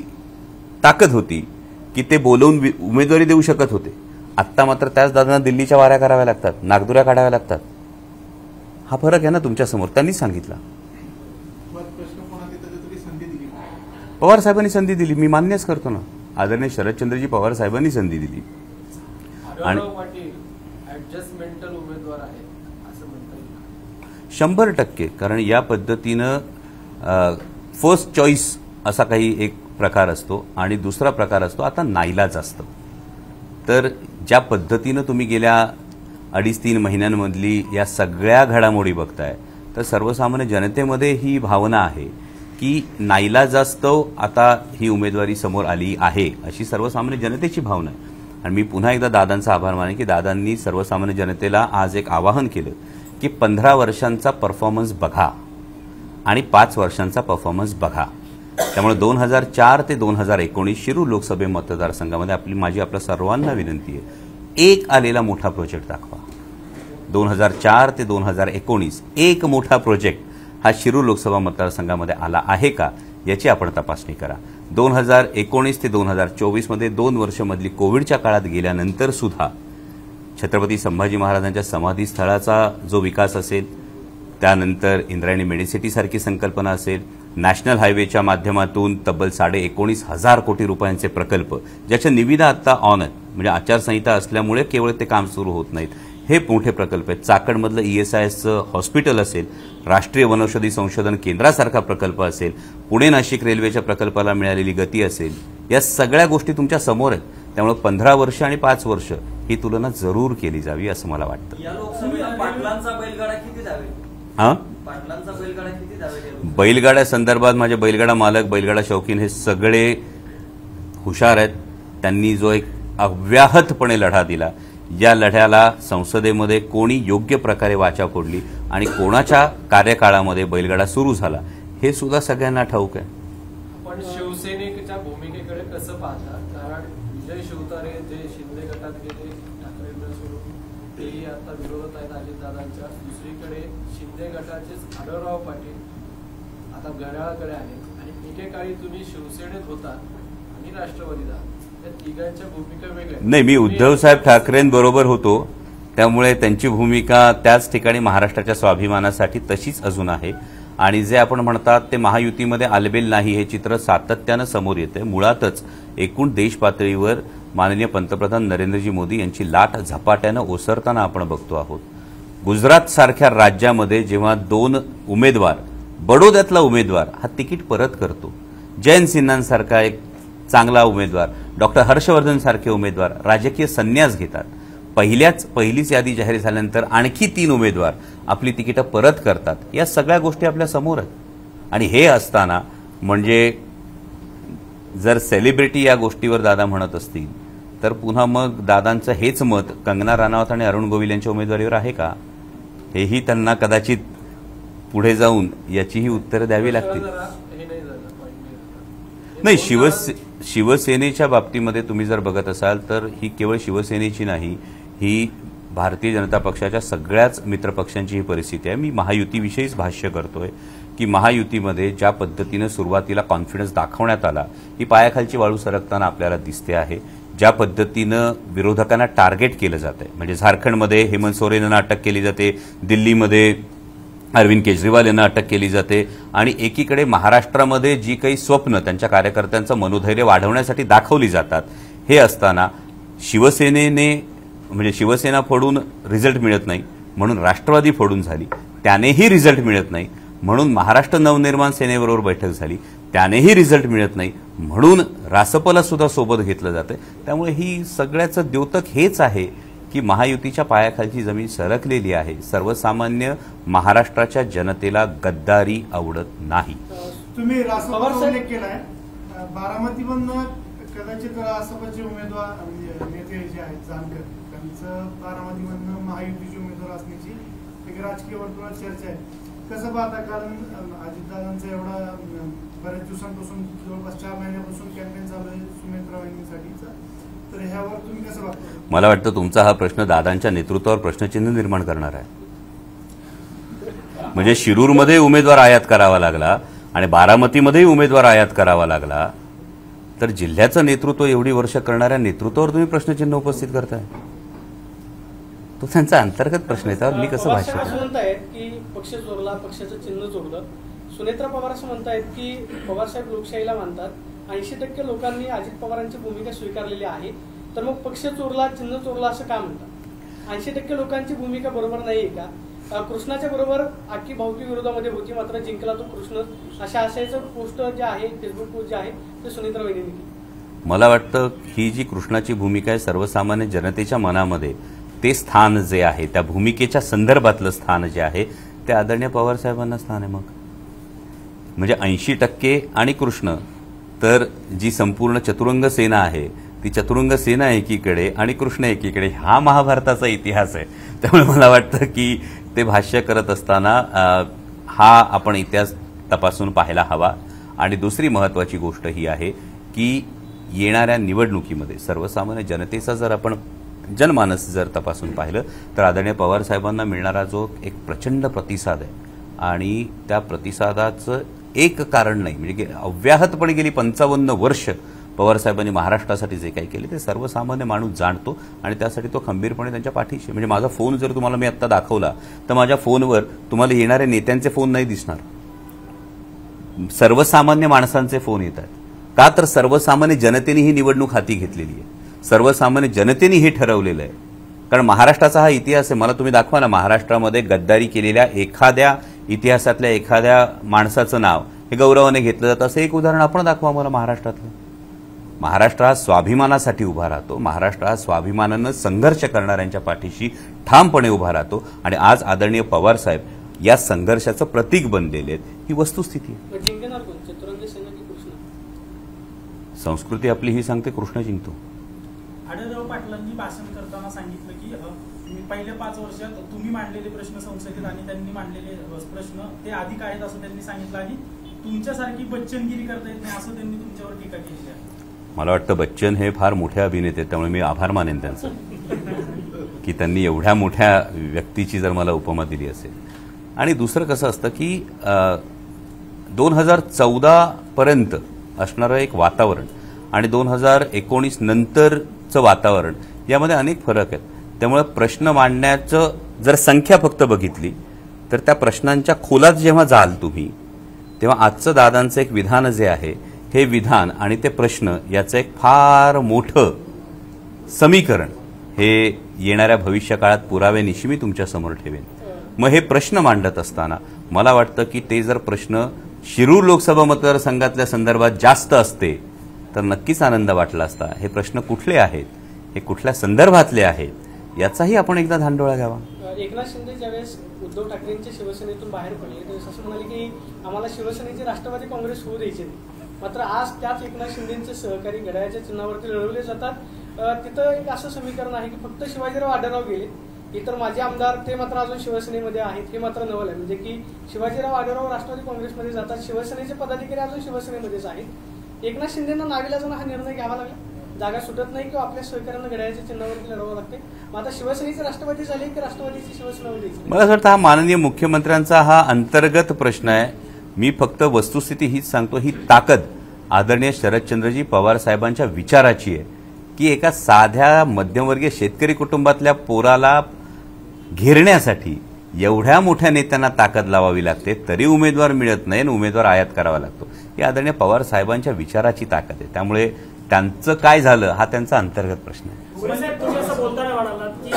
ताकद होती की ते बोलवून उमेदवारी देऊ शकत होते. आत्ता मात्र त्याच दादांना दिल्लीच्या वाऱ्या कराव्या लागतात, नागदुऱ्या काढाव्या लागतात. हा फरक आहे ना तुमच्यासमोर, त्यांनी सांगितला. पवार साहेबांनी संधी दिली, मी मान्यच करतो ना. आदरणीय शरदचंद्रजी पवार साहेबांनी संधी दिली आणि ऍडजस्टमेंटल उमेदवार आहे असं म्हणता येईल 100%. कारण या पद्धतीनं फर्स्ट चॉईस असा काही एक प्रकार असतो आणि दुसरा प्रकार असतो आता नाईलाज असतं. तर ज्या पद्धतीनं तुम्ही गेल्या 2.5-3 महिन्यांमधली या सगळ्या घडामोडी बघताय तर सर्वसामान्य जनतेमध्ये ही भावना आहे की नाईलाजास्तव आता ही उमेदवारी समोर आली आहे, अशी सर्वसामान्य जनतेची भावना आहे. आणि मी पुन्हा एकदा दादांचा आभार मानेन की दादांनी सर्वसामान्य जनतेला आज एक आवाहन केलं की 15 वर्षांचा परफॉर्मन्स बघा आणि 5 वर्षांचा परफॉर्मन्स बघा. त्यामुळे 2004 ते 2019 शिरूर लोकसभा मतदारसंघामध्ये माझी आपल्या सर्वांना विनंती आहे, एक आलेला मोठा प्रोजेक्ट दाखवा. 2004 ते 2019 एक मोठा प्रोजेक्ट हा शिरूर लोकसभा मतदारसंघामध्ये आला आहे का याची आपण तपासणी करा. 2019 ते 2024 मध्ये 2 वर्ष मधली कोविडच्या काळात गेल्यानंतर सुद्धा छत्रपती संभाजी महाराजांच्या समाधीस्थळाचा जो विकास असेल, त्यानंतर इंद्रायणी मेडिसिटी सारखी संकल्पना असेल, नॅशनल हायवेच्या माध्यमातून तब्बल 19,500 कोटी रुपयांचे प्रकल्प ज्याच्या निविदा आता ऑन आहेत, म्हणजे आचारसंहिता असल्यामुळे केवळ ते काम सुरू होत नाहीत, हे मोठे प्रकल्प आहेत. चाकणमधलं ESISचं हॉस्पिटल असेल, राष्ट्रीय वनौषधी संशोधन केंद्रासारखा प्रकल्प असेल, पुणे नाशिक रेल्वेच्या प्रकल्पाला मिळालेली गती असेल, या सगळ्या गोष्टी तुमच्या समोर आहेत. त्यामुळे 15 वर्ष आणि 5 वर्ष ही तुलना जरूर केली जावी असं मला वाटतं. या लोकसभेला पाटलांचा बैलगाडा किती धावेल? पाटलांचा बैलगाडा किती धावेल? बैलगाड्या संदर्भात माझे बैलगाडा मालक, बैलगाडा शौकीन हे सगळे हुशार आहेत. त्यांनी जो एक अव्याहतपणे लढा दिला, या लढ्याला संसदेमध्ये कोणी योग्य प्रकारे वाचा फोडली आणि कोणाच्या कार्यकाळामध्ये बैलगाडा सुरू झाला हे सुद्धा सगळ्यांना ठाऊक आहे. पण शिवसेनेच्या भूमिकेकडे कसं पाहता? कारण विजय शिवतारे जे शिंदे गटात गेले, ठाकरेंना सोडून तेही आता विरोधात आहेत अजितदादांच्या. दुसरीकडे शिंदे गटाचेच आढळराव पाटील आता घड्याळाकडे आहेत आणि एकेकाळी तुम्ही शिवसेनेत होता आणि राष्ट्रवादीत आहात. त्या तिघांच्या भूमिका वेगळ्या. नाही, मी उद्धवसाहेब ठाकरेंबरोबर होतो, त्यामुळे त्यांची भूमिका त्याच ठिकाणी महाराष्ट्राच्या स्वाभिमानासाठी तशीच अजून आहे. आणि जे आपण म्हणतात ते महायुतीमध्ये आलबेल नाही हे चित्र सातत्यानं समोर येते. मुळातच एकूण देश पातळीवर माननीय पंतप्रधान नरेंद्रजी मोदी यांची लाट झपाट्यानं ओसरताना आपण बघतो आहोत. गुजरात सारख्या राज्यामध्ये जेव्हा 2 उमेदवार, बडोद्यातला उमेदवार हा तिकीट परत करतो, जयंत सिन्हांसारखा एक चांगला उमेदवार, डॉक्टर हर्षवर्धन सारखे उमेदवार राजकीय संन्यास घेतात, पहिलीच यादी जाहीर झाल्यानंतर आणखी 3 उमेदवार आपली तिकीटं परत करतात, या सगळ्या गोष्टी आपल्या समोर आहेत. आणि हे असताना म्हणजे जर सेलिब्रिटी या गोष्टीवर दादा म्हणत असतील तर पुन्हा मग दादांचं हेच मत कंगना राणावत आणि अरुण गोविल यांच्या उमेदवारीवर आहे का, हेही त्यांना कदाचित पुढे जाऊन याचीही उत्तरं द्यावी लागतील. नाही, शिवसेनेच्या बाबतीमध्ये तुम्ही जर बघत असाल तर ही केवळ शिवसेनेची नाही, ही भारतीय जनता पक्षाच्या सगळ्याच मित्रपक्षांची ही परिस्थिती आहे. मी महायुतीविषयीच भाष्य करतोय की महायुतीमध्ये ज्या पद्धतीनं सुरुवातीला कॉन्फिडन्स दाखवण्यात आला, ही पायाखालची वाळू सरकताना आपल्याला दिसते आहे. ज्या पद्धतीनं विरोधकांना टार्गेट केलं जात आहे, म्हणजे झारखंडमध्ये हेमंत सोरेन यांना अटक केली जाते, दिल्लीमध्ये अरविंद केजरीवाल यांना अटक केली जाते, आणि एकीकडे महाराष्ट्रामध्ये जी काही स्वप्न त्यांच्या कार्यकर्त्यांचं मनोधैर्य वाढवण्यासाठी दाखवली जातात, हे असताना शिवसेनेने म्हणजे शिवसेना फोडून रिझल्ट मिळत नाही म्हणून राष्ट्रवादी फोडून झाली, त्यानेही रिझल्ट मिळत नाही म्हणून महाराष्ट्र नवनिर्माण सेनेबरोबर बैठक झाली, त्यानेही रिझल्ट मिळत नाही म्हणून रासपला सुद्धा सोबत घेतलं जातं. त्यामुळे ही सगळ्याचं द्योतक हेच आहे की महायुतीच्या पायाखालची जमीन सरकलेली आहे. सर्वसामान्य महाराष्ट्राच्या जनतेला गद्दारी आवडत नाही. तुम्ही रासपचा उल्लेख केलाय, बारामतीमधनं कदाचित रासपचे उमेदवार नेते जे आहेत जानकर, त्यांचं बारामतीमधनं महायुतीचे उमेदवार असण्याची एक राजकीय वर्तुळात चर्चा आहे. कसं पाहता? कारण अजितदादांचं एवढा बऱ्याच दिवसांपासून, जवळपास 4 महिन्यापासून कॅम्पेन चालू आहे सुमित्रा वहिनीसाठीचा, तर ह्यावर तुम्ही कसं पाहता? मला वाटतं तुमचा हा प्रश्न दादांच्या नेतृत्वावर प्रश्नचिन्ह निर्माण करणार आहे. म्हणजे शिरूरमध्ये उमेदवार आयात करावा लागला आणि बारामतीमध्येही उमेदवार आयात करावा लागला, तर जिल्ह्याचं नेतृत्व एवढी वर्ष करणाऱ्या नेतृत्वावर तुम्ही प्रश्नचिन्ह उपस्थित करताय. तो त्यांचा अंतर्गत प्रश्न आहे, त्यावर मी कसं भाष्य असं म्हणतायत की पक्ष चोरला, पक्षाचं चिन्ह चोरलं. सुनेत्रा पवार असं म्हणतायत की पवारसाहेब लोकशाहीला मानतात, 80% लोकांनी अजित पवारांची भूमिका स्वीकारलेली आहे, तर मग पक्ष चोरला, चिन्ह चोरला असं का म्हणतात? 80% लोकांची भूमिका बरोबर नाहीये का? कृष्णाच्या बरोबर आखी भावकी विरोधामध्ये होती, मात्र जिंकला तो कृष्ण, अशा आशयाचं पोस्ट जे आहे, फेसबुक पोस्ट जे आहे ते सुनेत्रा वहिनींनी केली. मला वाटतं ही जी कृष्णाची भूमिका आहे, सर्वसामान्य जनतेच्या मनामध्ये ते स्थान जे आहे, त्या भूमिकेच्या संदर्भातलं स्थान जे आहे ते आदरणीय पवारसाहेबांना स्थान आहे. मग म्हणजे 80% आणि कृष्ण, तर जी संपूर्ण चतुरंग सेना आहे ती चतुरंग सेना एकीकडे आणि कृष्ण एकीकडे, हा महाभारताचा इतिहास आहे. त्यामुळे मला वाटतं की ते भाष्य करत असताना हा आपण इतिहास तपासून पाहायला हवा. आणि दुसरी महत्वाची गोष्ट ही आहे की येणाऱ्या निवडणुकीमध्ये सर्वसामान्य जनतेचा जर आपण जनमानस जर तपासून पाहिलं तर आदरणीय पवार साहेबांना मिळणारा जो एक प्रचंड प्रतिसाद आहे आणि त्या प्रतिसादाचं एक कारण नाही, म्हणजे अव्याहतपणे गेली 55 वर्ष पवार साहेबांनी महाराष्ट्रासाठी जे काही केले ते सर्वसामान्य माणूस जाणतो आणि त्यासाठी तो खंबीरपणे त्यांच्या पाठीशी. म्हणजे माझा फोन जर तुम्हाला मी आत्ता दाखवला तर माझ्या फोनवर तुम्हाला येणाऱ्या नेत्यांचे फोन नाही दिसणार, सर्वसामान्य माणसांचे फोन येत आहेत. का तर सर्वसामान्य जनतेने ही निवडणूक हाती घेतलेली आहे, सर्वसामान्य जनतेने हे ठरवलेलं आहे. कारण महाराष्ट्राचा हा इतिहास आहे. मला तुम्ही दाखवा ना महाराष्ट्रामध्ये गद्दारी केलेल्या एखाद्या इतिहासातल्या एखाद्या माणसाचं नाव हे गौरवाने घेतलं जातं असं एक उदाहरण आपण दाखवा मला महाराष्ट्रातलं. महाराष्ट्र हा स्वाभिमानासाठी उभा राहतो, महाराष्ट्र हा स्वाभिमानानं संघर्ष करणाऱ्यांच्या पाठीशी ठामपणे उभा राहतो आणि आज आदरणीय पवार साहेब या संघर्षाचं प्रतीक बनलेले आहेत. ही वस्तुस्थिती आहे. जिंकणार कोण, चतुरंग सेना की कृष्ण? संस्कृती आपली ही सांगते कृष्ण जिंकतो. आढळराव पाटलांनी भाषण करताना सांगितलं की मी पहिल्या 5 वर्षात तुम्ही मांडलेले प्रश्न संसदेत आणि त्यांनी मांडलेले प्रश्न ते अधिक आहेत असं त्यांनी सांगितलं आणि तुमच्यासारखी बच्चनगिरी करता येत नाही असं त्यांनी तुमच्यावर टीका केली आहे. मला वाटतं बच्चन हे फार मोठे अभिनेते आहेत, त्यामुळे मी आभार मानेन त्यांचं की त्यांनी एवढ्या मोठ्या व्यक्तीची जर मला उपमा दिली असेल. आणि दुसरं कसं असतं की 2014 पर्यंत असणारं एक वातावरण आणि 2019 नंतरचं वातावरण यामध्ये अनेक फरक आहेत. त्यामुळे प्रश्न मांडण्याचं जर संख्या फक्त बघितली तर त्या प्रश्नांच्या खोलात जेव्हा जाल तुम्ही तेव्हा आजचं दादांचं एक विधान जे आहे हे विधान आणि ते प्रश्न याचं एक फार मोठं समीकरण हे येणाऱ्या भविष्यकाळात पुराव्यानिशी मी तुमच्यासमोर ठेवेन. मग हे प्रश्न मांडत असताना मला वाटतं की ते जर प्रश्न शिरूर लोकसभा मतदारसंघातल्या संदर्भात जास्त असते तर नक्कीच आनंद वाटला असता. हे प्रश्न कुठले आहेत, हे कुठल्या संदर्भातले आहेत याचाही आपण एकदा धांडोळा घ्यावा. एकनाथ शिंदे ज्यावेळेस उद्धव ठाकरेंच्या शिवसेनेतून बाहेर पडले त्यावेळेस असं म्हणाले की आम्हाला शिवसेनेचे राष्ट्रवादी काँग्रेस होऊ द्यायचे नाही. मात्र आज त्याच एकनाथ शिंदेचे सहकारी घड्याळाच्या चिन्हावरती लढवले जातात. तिथं एक असं समीकरण आहे की फक्त शिवाजीराव आढळराव गेले, इतर माझे आमदार ते मात्र अजून शिवसेनेमध्ये आहेत. हे मात्र नवल आहे, म्हणजे की शिवाजीराव आढळराव राष्ट्रवादी काँग्रेसमध्ये जातात, शिवसेनेचे पदाधिकारी अजून शिवसेनेमध्येच आहेत. एकनाथ शिंदेंना नाविलाजानं हा निर्णय घ्यावा लागला, जागा सुटत नाही किंवा आपल्या सहकार्यांना घड्याळाच्या चिन्हावरती लढवावं लागते. मग आता शिवसेनेचे राष्ट्रवादी झाले की राष्ट्रवादीची शिवसेना होईल? मला असं वाटतं हा माननीय मुख्यमंत्र्यांचा हा अंतर्गत प्रश्न आहे. मी फक्त वस्तुस्थिती हीच सांगतो, ही ताकद आदरणीय शरदचंद्रजी पवार साहेबांच्या विचाराची आहे की एका साध्या मध्यमवर्गीय शेतकरी कुटुंबातल्या पोराला घेरण्यासाठी एवढ्या मोठ्या नेत्यांना ताकद लावावी लागते तरी उमेदवार मिळत नाही आणि उमेदवार आयात करावा लागतो. ही आदरणीय पवार साहेबांच्या विचाराची ताकद आहे. त्यामुळे त्यांचं काय झालं हा त्यांचा अंतर्गत प्रश्न आहे. तुम्ही असं बोलताना म्हणालात की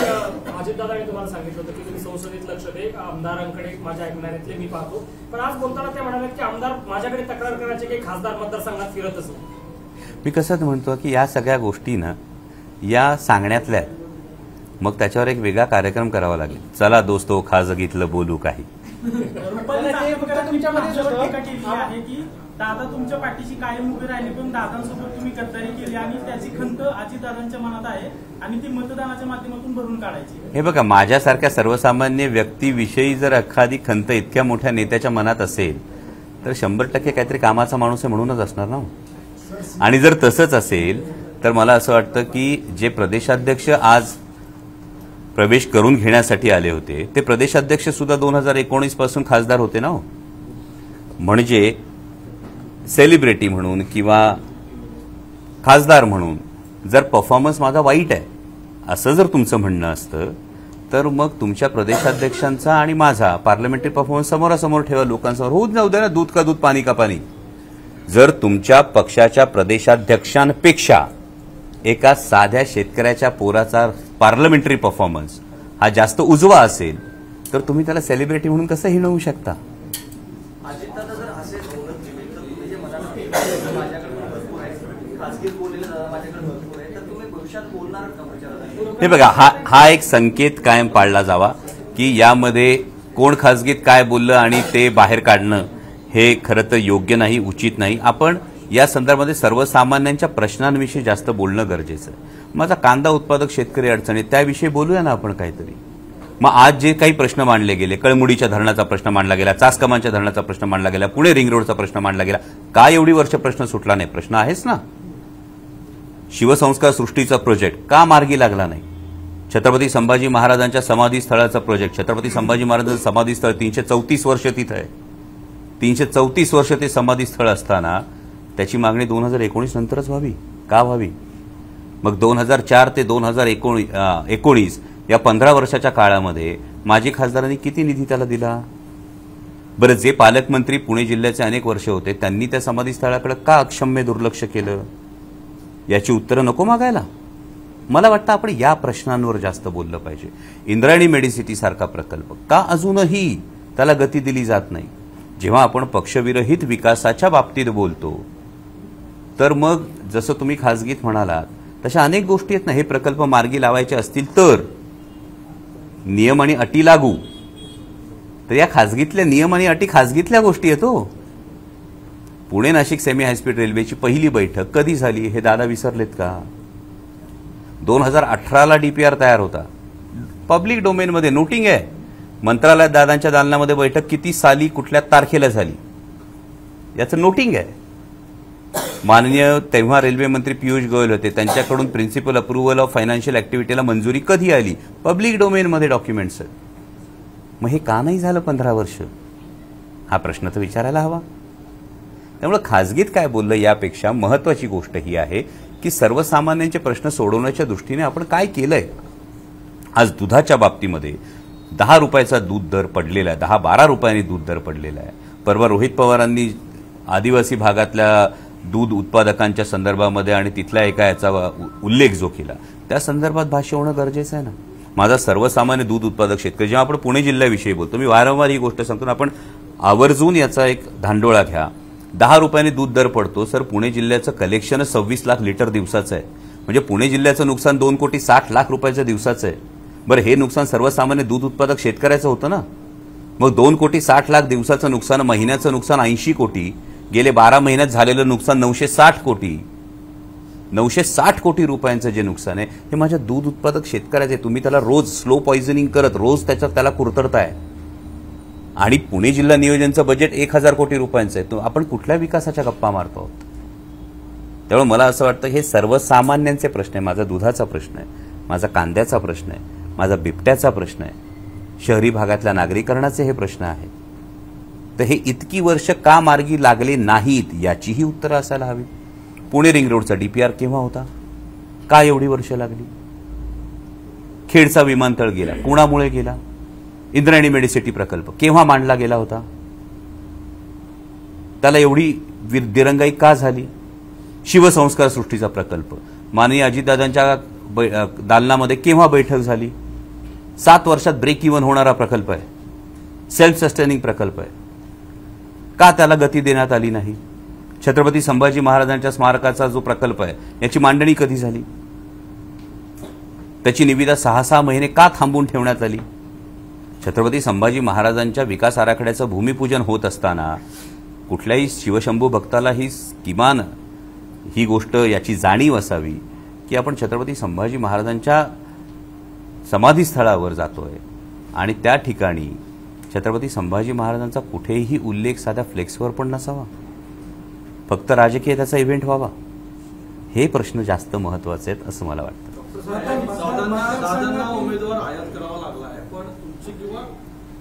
अजितदादांनी तुम्हाला सांगितलं होतं की तुम्ही संसदेत लक्ष दे, आमदारांकडे माझ्या ऐकणाऱ्यातले मी पाहतो, पण आज बोलताना ते म्हणाले की आमदार माझ्याकडे तक्रार करायचे की खासदार मतदारसंघात फिरतच नाही. मी कसं म्हणतो की या सगळ्या गोष्टी ना या सांगण्यातल्या आहेत. मग त्याच्यावर एक वेगळा कार्यक्रम करावा लागेल. चला दोस्तो खाजगीतलं बोलू काही. दादा तुमच्या पाठीशी कायम उभे राहिले पण दादांसोबत तुम्ही गद्दारी केली आणि त्याची खंत अजितदादांच्या मनात आहे आणि ती मतदानाच्या माध्यमातून भरून काढायची. हे बघा, माझ्यासारख्या सर्वसामान्य व्यक्तीविषयी जर एखादी खंत इतक्या मोठ्या नेत्याच्या मनात असेल तर 100% काहीतरी कामाचा माणूस आहे म्हणूनच असणार ना. आणि जर तसंच असेल तर मला असं वाटतं की जे प्रदेशाध्यक्ष आज प्रवेश करून घेण्यासाठी आले होते ते प्रदेशाध्यक्ष सुद्धा 2019 पासून खासदार होते ना. म्हणजे सेलिब्रिटी म्हणून किंवा खासदार म्हणून जर परफॉर्मन्स माझा वाईट आहे असं जर तुमचं म्हणणं असतं तर मग तुमच्या प्रदेशाध्यक्षांचा आणि माझा पार्लमेंटरी परफॉर्मन्स समोरासमोर ठेवा, लोकांसमोर होऊन जाऊ द्या ना. दूध का दूध पाणी का पाणी. जर तुमच्या पक्षाच्या प्रदेशाध्यक्षांपेक्षा एका साध्या शेतकऱ्याच्या पोराचा पार्लमेंटरी परफॉर्मन्स हा जास्त उजवा असेल तर तुम्ही त्याला सेलिब्रिटी म्हणून कसं हिणवू शकता. अजितदादा जर असेच बोलत गेले तर तुम्ही जे म्हणाल माझ्याकडे भरपूर आहे, खासगी बोललेलं दादा माझ्याकडे भरपूर आहे, तर तुम्ही भविष्यात बोलणार का प्रचारात? हे बघा, हा एक संकेत कायम पाळला जावा की यामध्ये कोण खासगीत काय बोललं आणि ते बाहेर काढणं हे खरं तर योग्य नाही, उचित नाही. आपण या संदर्भामध्ये सर्वसामान्यांच्या प्रश्नांविषयी जास्त बोलणं गरजेचं आहे. माझा कांदा उत्पादक शेतकरी अडचणीत त्याविषयी बोलूया ना आपण काहीतरी. मग आज जे काही प्रश्न मांडले गेले, कळमुडीच्या धरणाचा प्रश्न मांडला गेला, चासकमांच्या धरणाचा प्रश्न मांडला गेला, पुणे रिंग रोडचा प्रश्न मांडला गेला, का एवढी वर्ष प्रश्न सुटला नाही? प्रश्न आहेच ना. शिवसंस्कार सृष्टीचा प्रोजेक्ट का मार्गी लागला नाही? छत्रपती संभाजी महाराजांच्या समाधी स्थळाचा प्रोजेक्ट, छत्रपती संभाजी महाराजांचं समाधी स्थळ 334 वर्ष तिथं आहे. 334 वर्ष ते समाधी स्थळ असताना त्याची मागणी 2019 नंतरच व्हावी, का व्हावी? मग 2004 ते 2019 या 15 वर्षाच्या काळामध्ये माजी खासदारांनी किती निधी त्याला दिला? बरं, जे पालकमंत्री पुणे जिल्ह्याचे अनेक वर्ष होते त्यांनी त्या समाधी स्थळाकडे का अक्षम्य दुर्लक्ष केलं? याची उत्तरं नको मागायला. मला वाटतं आपण या प्रश्नांवर जास्त बोललं पाहिजे. इंद्रायणी मेडिसिटी सारखा प्रकल्प का अजूनही त्याला गती दिली जात नाही? जेव्हा आपण पक्षविरहित विकासाच्या बाबतीत बोलतो तर मग जसं तुम्ही खासगीत म्हणालात तशा अनेक गोष्टी आहेत ना. हे प्रकल्प मार्गी लावायचे असतील तर नियम आणि अटी लागू. तर या खासगीतल्या नियम आणि अटी खासगीतल्या गोष्टी आहेत हो. पुणे नाशिक सेमी हायस्पीड रेल्वेची पहिली बैठक कधी झाली हे दादा विसरलेत का? 2018ला डीपीआर तयार होता, पब्लिक डोमेनमध्ये नोटिंग आहे. मंत्रालयात दादांच्या दालनामध्ये बैठक किती साली कुठल्या तारखेला झाली याचं नोटिंग आहे. माननीय तेव्हा रेल्वे मंत्री पियुष गोयल होते, त्यांच्याकडून प्रिन्सिपल अप्रुव्हल ऑफ फायनान्शियल ऍक्टिव्हिटीला मंजुरी कधी आली? पब्लिक डोमेनमध्ये डॉक्युमेंट्स आहेत. मग हे का नाही झालं 15 वर्ष? हा प्रश्न तर विचारायला हवा. त्यामुळे खासगीत काय बोललं यापेक्षा महत्वाची गोष्ट ही आहे की सर्वसामान्यांचे प्रश्न सोडवण्याच्या दृष्टीने आपण काय केलंय. आज दुधाच्या बाबतीमध्ये 10 रुपयाचा दूध दर पडलेला आहे, 10-12 रुपयांनी दूध दर पडलेला आहे. परवा रोहित पवारांनी आदिवासी भागातल्या दूध उत्पादकांच्या संदर्भामध्ये आणि तिथल्या एका याचा उल्लेख जो केला त्या संदर्भात भाष्य होणं गरजेचं आहे ना. माझा सर्वसामान्य दूध उत्पादक शेतकरी, जेव्हा आपण पुणे जिल्ह्याविषयी बोलतो, मी वारंवार ही गोष्ट सांगतो, आपण आवर्जून याचा एक धांडोळा घ्या. 10 रुपयांनी दूध दर पडतो. सर, पुणे जिल्ह्याचं कलेक्शन 26 लाख लिटर दिवसाचं आहे. म्हणजे पुणे जिल्ह्याचं नुकसान 2,60,00,000 रुपयाचं दिवसाचं आहे. बरं, हे नुकसान सर्वसामान्य दूध उत्पादक शेतकऱ्याचं होतं ना. मग 2,60,00,000 दिवसाचं नुकसान, महिन्याचं नुकसान 80 कोटी, गेले 12 महिन्यात झालेलं नुकसान 960 कोटी. 960 कोटी रुपयांचं जे नुकसान आहे हे माझ्या दूध उत्पादक शेतकऱ्याचे. तुम्ही त्याला रोज स्लो पॉइझनिंग करत रोज त्याला कुरतडताय. आणि पुणे जिल्हा नियोजनचं बजेट 1,000 कोटी रुपयांचं आहे. आपण कुठल्या विकासाच्या गप्पा मारतो आहोत? त्यामुळे मला असं वाटतं हे सर्वसामान्यांचे प्रश्न आहे. माझा दुधाचा प्रश्न आहे, माझा कांद्याचा प्रश्न आहे, माझा बिबट्याचा प्रश्न आहे, शहरी भागातल्या नागरीकरणाचे हे प्रश्न आहेत. तर हे इतकी वर्ष का मार्गी लागले नाहीत याचीही उत्तरं असायला हवी. पुणे रिंग रोडचा डीपीआर केव्हा होता? का एवढी वर्ष लागली? खेडचा विमानतळ गेला, कुणामुळे गेला? इंद्रायणी मेडिसिटी प्रकल्प केव्हा मांडला गेला होता? त्याला एवढी दिरंगाई का झाली? शिवसंस्कार सृष्टीचा प्रकल्प माननीय अजितदादांच्या दालनामध्ये केव्हा बैठक झाली? 7 वर्षात ब्रेक इव्हन होणारा प्रकल्प आहे, सेल्फ सस्टेनिंग प्रकल्प आहे. का त्याला गती देण्यात आली नाही? छत्रपती संभाजी महाराजांच्या स्मारकाचा जो प्रकल्प आहे याची मांडणी कधी झाली? त्याची निविदा 6-6 महिने का थांबवून ठेवण्यात आली? छत्रपती संभाजी महाराजांच्या विकास आराखड्याचं भूमिपूजन होत असताना कुठल्याही शिवशंभू भक्ताला ही किमान ही गोष्ट याची जाणीव असावी की आपण छत्रपती संभाजी महाराजांच्या समाधीस्थळावर जातोय आणि त्या ठिकाणी छत्रपती संभाजी महाराजांचा कुठेही उल्लेख साध्या फ्लेक्सवर पण नसावा, फक्त राजकीय त्याचा इव्हेंट व्हावा. हे प्रश्न जास्त महत्वाचे आहेत असं मला वाटतं. दादांना उमेदवार आयात करावा लागला आहे, पण तुमची किंवा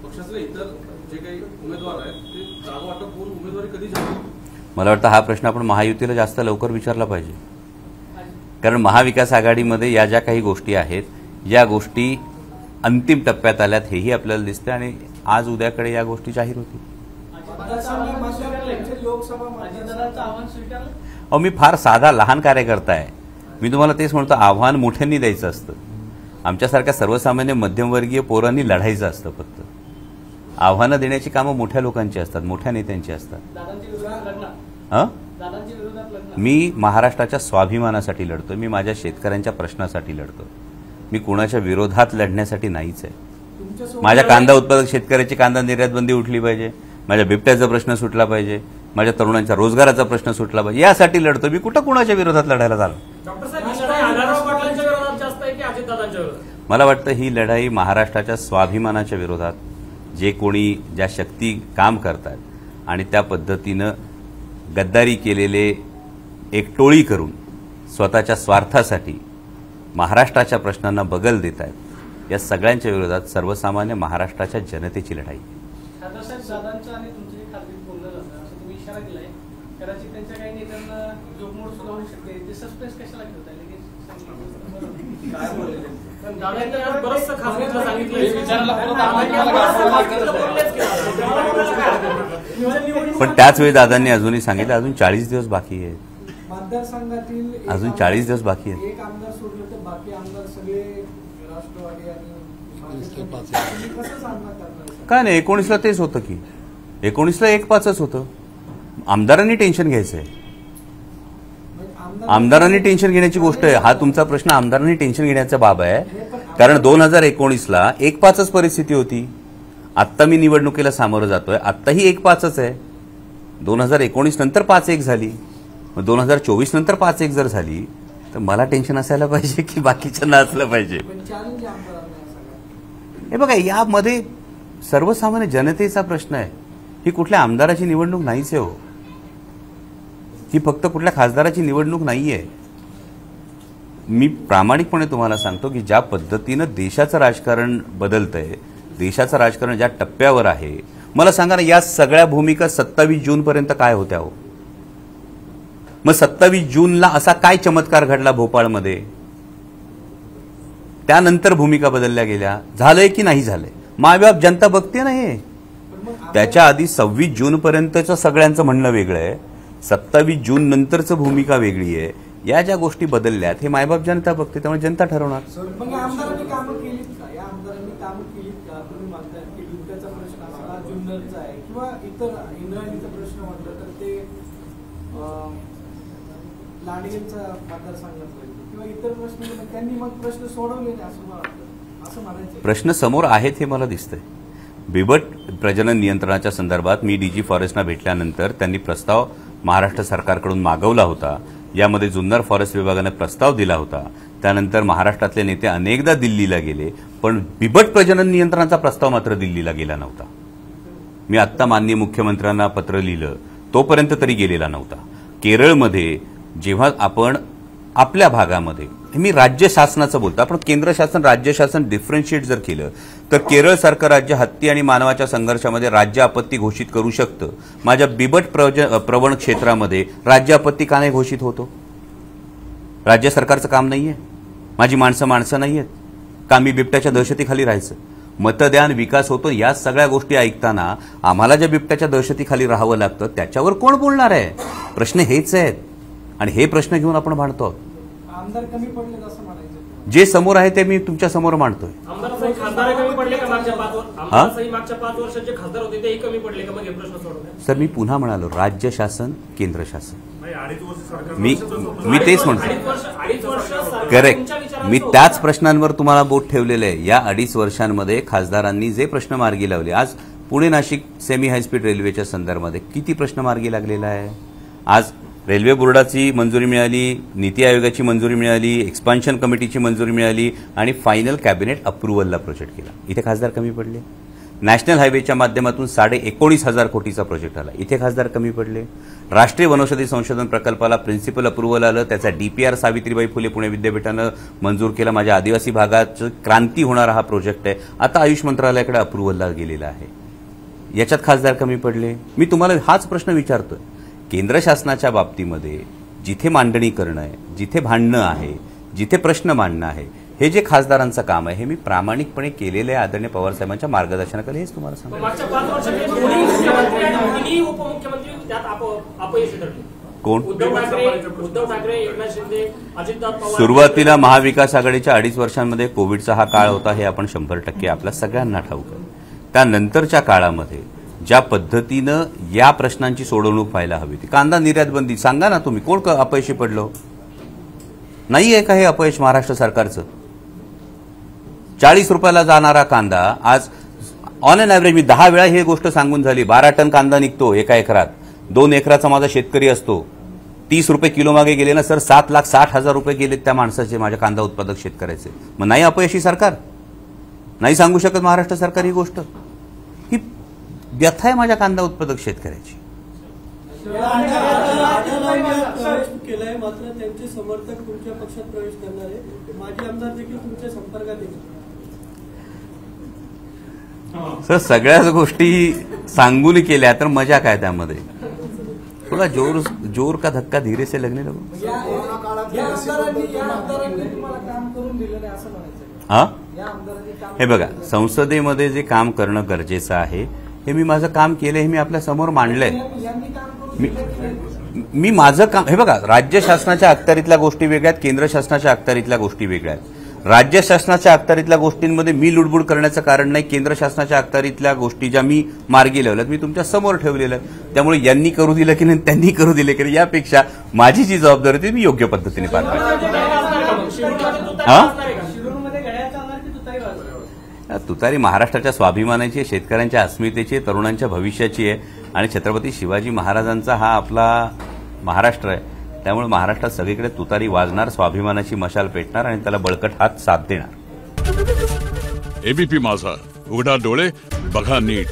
पक्षाचे इतर जे काही उमेदवार आहेत ते जागा वाटप होऊन उमेदवारी कधी झाली? मला वाटतं हा प्रश्न आपण महायुतीला जास्त लवकर विचारला पाहिजे. कारण महाविकास आघाडीमध्ये या ज्या काही गोष्टी आहेत या गोष्टी अंतिम टप्प्यात आल्यात हेही आपल्याला दिसतं आणि आज उद्याकडे या गोष्टी जाहीर होतील. अहो, मी फार साधा लहान कार्यकर्ता आहे. मी तुम्हाला तेच म्हणतो, आव्हान मोठ्यांनी द्यायचं असतं. आमच्यासारख्या सर्वसामान्य मध्यमवर्गीय पोरांनी लढायचं असतं. फक्त आव्हानं देण्याची कामं मोठ्या लोकांची असतात, मोठ्या नेत्यांची असतात. मी महाराष्ट्राच्या स्वाभिमानासाठी लढतो, मी माझ्या शेतकऱ्यांच्या प्रश्नासाठी लढतो. मी कुणाच्या विरोधात लढण्यासाठी नाहीच आहे. माझ्या कांदा उत्पादक शेतकऱ्याची कांदा निर्यात बंदी उठली पाहिजे, माझ्या बिबट्याचा प्रश्न सुटला पाहिजे, माझ्या तरुणांच्या रोजगाराचा प्रश्न सुटला पाहिजे, यासाठी लढतो. मी कुठं कुणाच्या विरोधात लढायला झालो? मला वाटतं ही लढाई महाराष्ट्राच्या स्वाभिमानाच्या विरोधात जे कोणी ज्या शक्ती काम करतात आणि त्या पद्धतीनं गद्दारी केलेले एक टोळी करून स्वतःच्या स्वार्थासाठी महाराष्ट्राच्या प्रश्नांना बगल देत आहेत, या सगळ्यांच्या विरोधात सर्वसामान्य महाराष्ट्राच्या जनतेची लढाई. दादासाहेब दादांचं आणि तुमचं जे खात्रीत बोललं जातं असं तुम्ही इशारा दिलाय, कदाचित त्यांच्या काही नेत्यांना जोगमोड सुद्धा होऊ शकते, ते सस्पेन्स कशाला ठेवताय लगेच काय बोलले दादांनी आज बरंचसं खासगीतलं सांगितलं. पण त्याच वेळी दादांनी अजूनही सांगितलं अजून 40 दिवस बाकी आहेत, मतदारसंघातील अजून 40 दिवस बाकी आहेत. एक आमदार सोडलं तर बाकी आमदार सगळे राष्ट्रवादी आणि कसं सामना करणार? काय नाही, 19ला तेच होतं की 19ला 1-5च होतं. आमदारांनी टेन्शन घ्यायचंय, आमदारांनी टेन्शन घेण्याची गोष्ट आहे. हा तुमचा प्रश्न आमदारांनी टेन्शन घेण्याचा बाब आहे, कारण 2019ला 1-5च परिस्थिती होती. आत्ता मी निवडणुकीला सामोरं जातोय, आत्ताही 1-5च आहे. 2019 नंतर 5-1 झाली, 2024 नंतर 5-1 जर झाली तर मला टेन्शन असायला पाहिजे की बाकीच्यांना असलं पाहिजे? हे बघा, यामध्ये सर्वसामान्य जनतेचा प्रश्न आहे. ही कुठल्या आमदाराची निवडणूक नाहीच आहे हो, ही फक्त कुठल्या खासदाराची निवडणूक नाहीये. मी प्रामाणिकपणे तुम्हाला सांगतो की ज्या पद्धतीनं देशाचं राजकारण बदलतंय, देशाचं राजकारण ज्या टप्प्यावर आहे, मला सांगा ना, या सगळ्या भूमिका 27 जूनपर्यंत काय होत्या हो? मग 27 जूनला असा काय चमत्कार घडला भोपाळमध्ये? त्यानंतर भूमिका बदलल्या गेल्या, झालंय की नाही झालंय? मायबाप जनता बघते ना हे. त्याच्या आधी 26 जूनपर्यंतचं सगळ्यांचं म्हणणं वेगळं आहे, 27 जून नंतरचं भूमिका वेगळी आहे. या ज्या गोष्टी बदलल्यात हे मायबाप जनता बघते, त्यामुळे जनता ठरवणार. मग आमदारांनी कामं केलीत का? या आमदारांनी कामं केलीत का? तुम्ही म्हणताय की डुलक्याचा प्रश्न असा जुन्नरचा आहे किंवा इतर इंद्रायणीचा प्रश्न म्हटलं तर ते लांडगेंचा मतदारसंघात किंवा इतर प्रश्न त्यांनी मग प्रश्न सोडवले नाही असं मला वाटतं, असं म्हणायचं. प्रश्न समोर आहेत हे मला दिसतंय. बिबट प्रजनन नियंत्रणाच्या संदर्भात मी डीजी फॉरेस्टना भेटल्यानंतर त्यांनी प्रस्ताव महाराष्ट्र सरकारकडून मागवला होता. यामध्ये जुन्नर फॉरेस्ट विभागाने प्रस्ताव दिला होता. त्यानंतर महाराष्ट्रातले नेते अनेकदा दिल्लीला गेले, पण बिबट प्रजनन नियंत्रणाचा प्रस्ताव मात्र दिल्लीला गेला नव्हता. मी आत्ता माननीय मुख्यमंत्र्यांना पत्र लिहिलं, तोपर्यंत तरी गेलेला नव्हता. केरळमध्ये जेव्हा आपण आपल्या भागामध्ये, मी राज्य शासनाचं बोलतो, आपण केंद्र शासन राज्य शासन डिफरन्शिएट जर केलं तर केरळसारखं राज्य हत्ती आणि मानवाच्या संघर्षामध्ये राज्य आपत्ती घोषित करू शकतं. माझ्या बिबट प्रवण क्षेत्रामध्ये राज्य आपत्ती का नाही घोषित होतो? राज्य सरकारचं काम नाहीये? माझी माणसं नाहीयेत का? मी बिबट्याच्या दहशतीखाली राहायचं? मतदान विकास होतो, या सगळ्या गोष्टी ऐकताना आम्हाला ज्या बिबट्याच्या दहशतीखाली राहावं लागतं त्याच्यावर कोण बोलणार आहे? प्रश्न हेच आहेत आणि हे प्रश्न घेऊन आपण भांडतो. आमदार कमी पडले असं म्हणायचं? जे समोर आहे ते मी तुमच्या समोर मांडतोय. खासदार कमी पडले का? मागच्या 5 वर्षात जे खासदार होते तेही कमी पडले का? मग हे प्रश्न सोडवले. सर, मी पुन्हा म्हणालो, राज्य शासन केंद्र शासन, मी तेच म्हणतो. करेक्ट. मी त्याच प्रश्नांवर तुम्हाला बोट ठेवलेलं आहे. या 2.5 वर्षांमध्ये खासदारांनी जे प्रश्न मार्गी लावले, आज पुणे नाशिक सेमी हायस्पीड रेल्वेच्या संदर्भामध्ये किती प्रश्न मार्गी लागलेला आहे. आज रेल्वे बोर्डाची मंजुरी मिळाली, नीती आयोगाची मंजुरी मिळाली, एक्सपान्शन कमिटीची मंजुरी मिळाली आणि फायनल कॅबिनेट अप्रुव्हलला प्रोजेक्ट केला. इथे खासदार कमी पडले. नॅशनल हायवेच्या माध्यमातून 19,500 कोटीचा प्रोजेक्ट आला, इथे खासदार कमी पडले. राष्ट्रीय वनौषधी संशोधन प्रकल्पाला प्रिन्सिपल अप्रुव्हल आलं, त्याचा डीपीआर सावित्रीबाई फुले पुणे विद्यापीठानं मंजूर केला. माझ्या आदिवासी भागात क्रांती होणारा हा प्रोजेक्ट आहे, आता आयुष मंत्रालयाकडे अप्रुव्हलला गेलेला आहे. याच्यात खासदार कमी पडले. मी तुम्हाला हाच प्रश्न विचारतोय. केंद्र शासनाच्या बाबतीमध्ये जिथे मांडणी करणं आहे, जिथे भांडणं आहे, जिथे प्रश्न मांडणं आहे, हे जे खासदारांचं काम आहे हे मी प्रामाणिकपणे केलेलं आहे आदरणीय पवारसाहेबांच्या मार्गदर्शनाखाली. हेच तुम्हाला सांगतो. मागच्या 5 वर्षात दोन्ही मुख्यमंत्री आणि दोन्ही उपमुख्यमंत्री त्यात अपयशी ठरले. कोण? उद्धव ठाकरे, एकनाथ शिंदे, अजितदादा पवार. सुरुवातीला महाविकास आघाडीच्या 2.5 वर्षांमध्ये कोविडचा हा काळ होता, हे आपण 100% आपल्या सगळ्यांना ठाऊक आहे. त्यानंतरच्या काळामध्ये ज्या पद्धतीनं या प्रश्नांची सोडवणूक व्हायला हवी होती, कांदा निर्यात बंदी, सांगा ना तुम्ही कोण अपयशी पडलो? नाहीये का हे अपयश महाराष्ट्र सरकारचं? 40 रुपयाला जाणारा कांदा आज ऑन अन ॲव्हरेज, मी 10 वेळा ही गोष्ट सांगून झाली, 12 टन कांदा निघतो एका एकरात. 2 एकराचा माझा शेतकरी असतो. 30 रुपये किलो मागे गेले ना सर, 7,60,000 रुपये गेलेत त्या माणसाचे, माझ्या कांदा उत्पादक शेतकऱ्याचे. मग नाही अपयशी सरकार? नाही सांगू शकत महाराष्ट्र सरकार ही गोष्ट? ही व्यथा आहे माझ्या कांदा उत्पादक शेतकऱ्याची. प्रवेश केलाय, मात्र त्यांचे समर्थक तुमच्या पक्षात प्रवेश करणार आहे. माजी आमदार देखील तुमच्या संपर्कात येतील. सर सगळ्याच गोष्टी सांगून केल्या तर मजा काय त्यामध्ये. थोडा जोर का धक्का धीरे से लगने लगो. या आमदारांनी तुम्हाला काम करून दिलं नाही असं म्हणायचं. हा या आमदारांनी काम हे बघा, संसदेमध्ये जे काम करणं गरजेचं आहे हे मी माझं काम केलं, हे मी आपल्या समोर मांडलंय. यांनी काम करून दिलं की नाही? मी माझं काम, हे बघा, राज्य शासनाच्या अखत्यारीतल्या गोष्टी वेगळ्या आहेत, केंद्र शासनाच्या अखत्यारीतल्या गोष्टी वेगळ्या आहेत. राज्य शासनाच्या अखत्यारीतल्या गोष्टींमध्ये मी लुडबुड करण्याचं कारण नाही. केंद्र शासनाच्या अखत्यारीतल्या गोष्टी ज्या मी मार्गी लावल्यात मी तुमच्या समोर ठेवलेल्या आहेत. त्यामुळे यांनी करू दिलं की नाही, त्यांनी करू दिले की नाही, यापेक्षा माझी जी जबाबदारी होती मी योग्य पद्धतीने पार पाडली. शिरूरमध्ये घड्याळ चालणार की तुतारी वाजणार? तुतारी महाराष्ट्राच्या स्वाभिमानाची आहे, शेतकऱ्यांच्या अस्मितेची आहे, तरुणांच्या भविष्याची आहे आणि छत्रपती शिवाजी महाराजांचा हा आपला महाराष्ट्र आहे. त्यामुळे महाराष्ट्रात सगळीकडे तुतारी वाजणार, स्वाभिमानाची मशाल पेटणार आणि त्याला बळकट हात साथ देणार. एबीपी माझा, उघडा डोळे बघा नीट.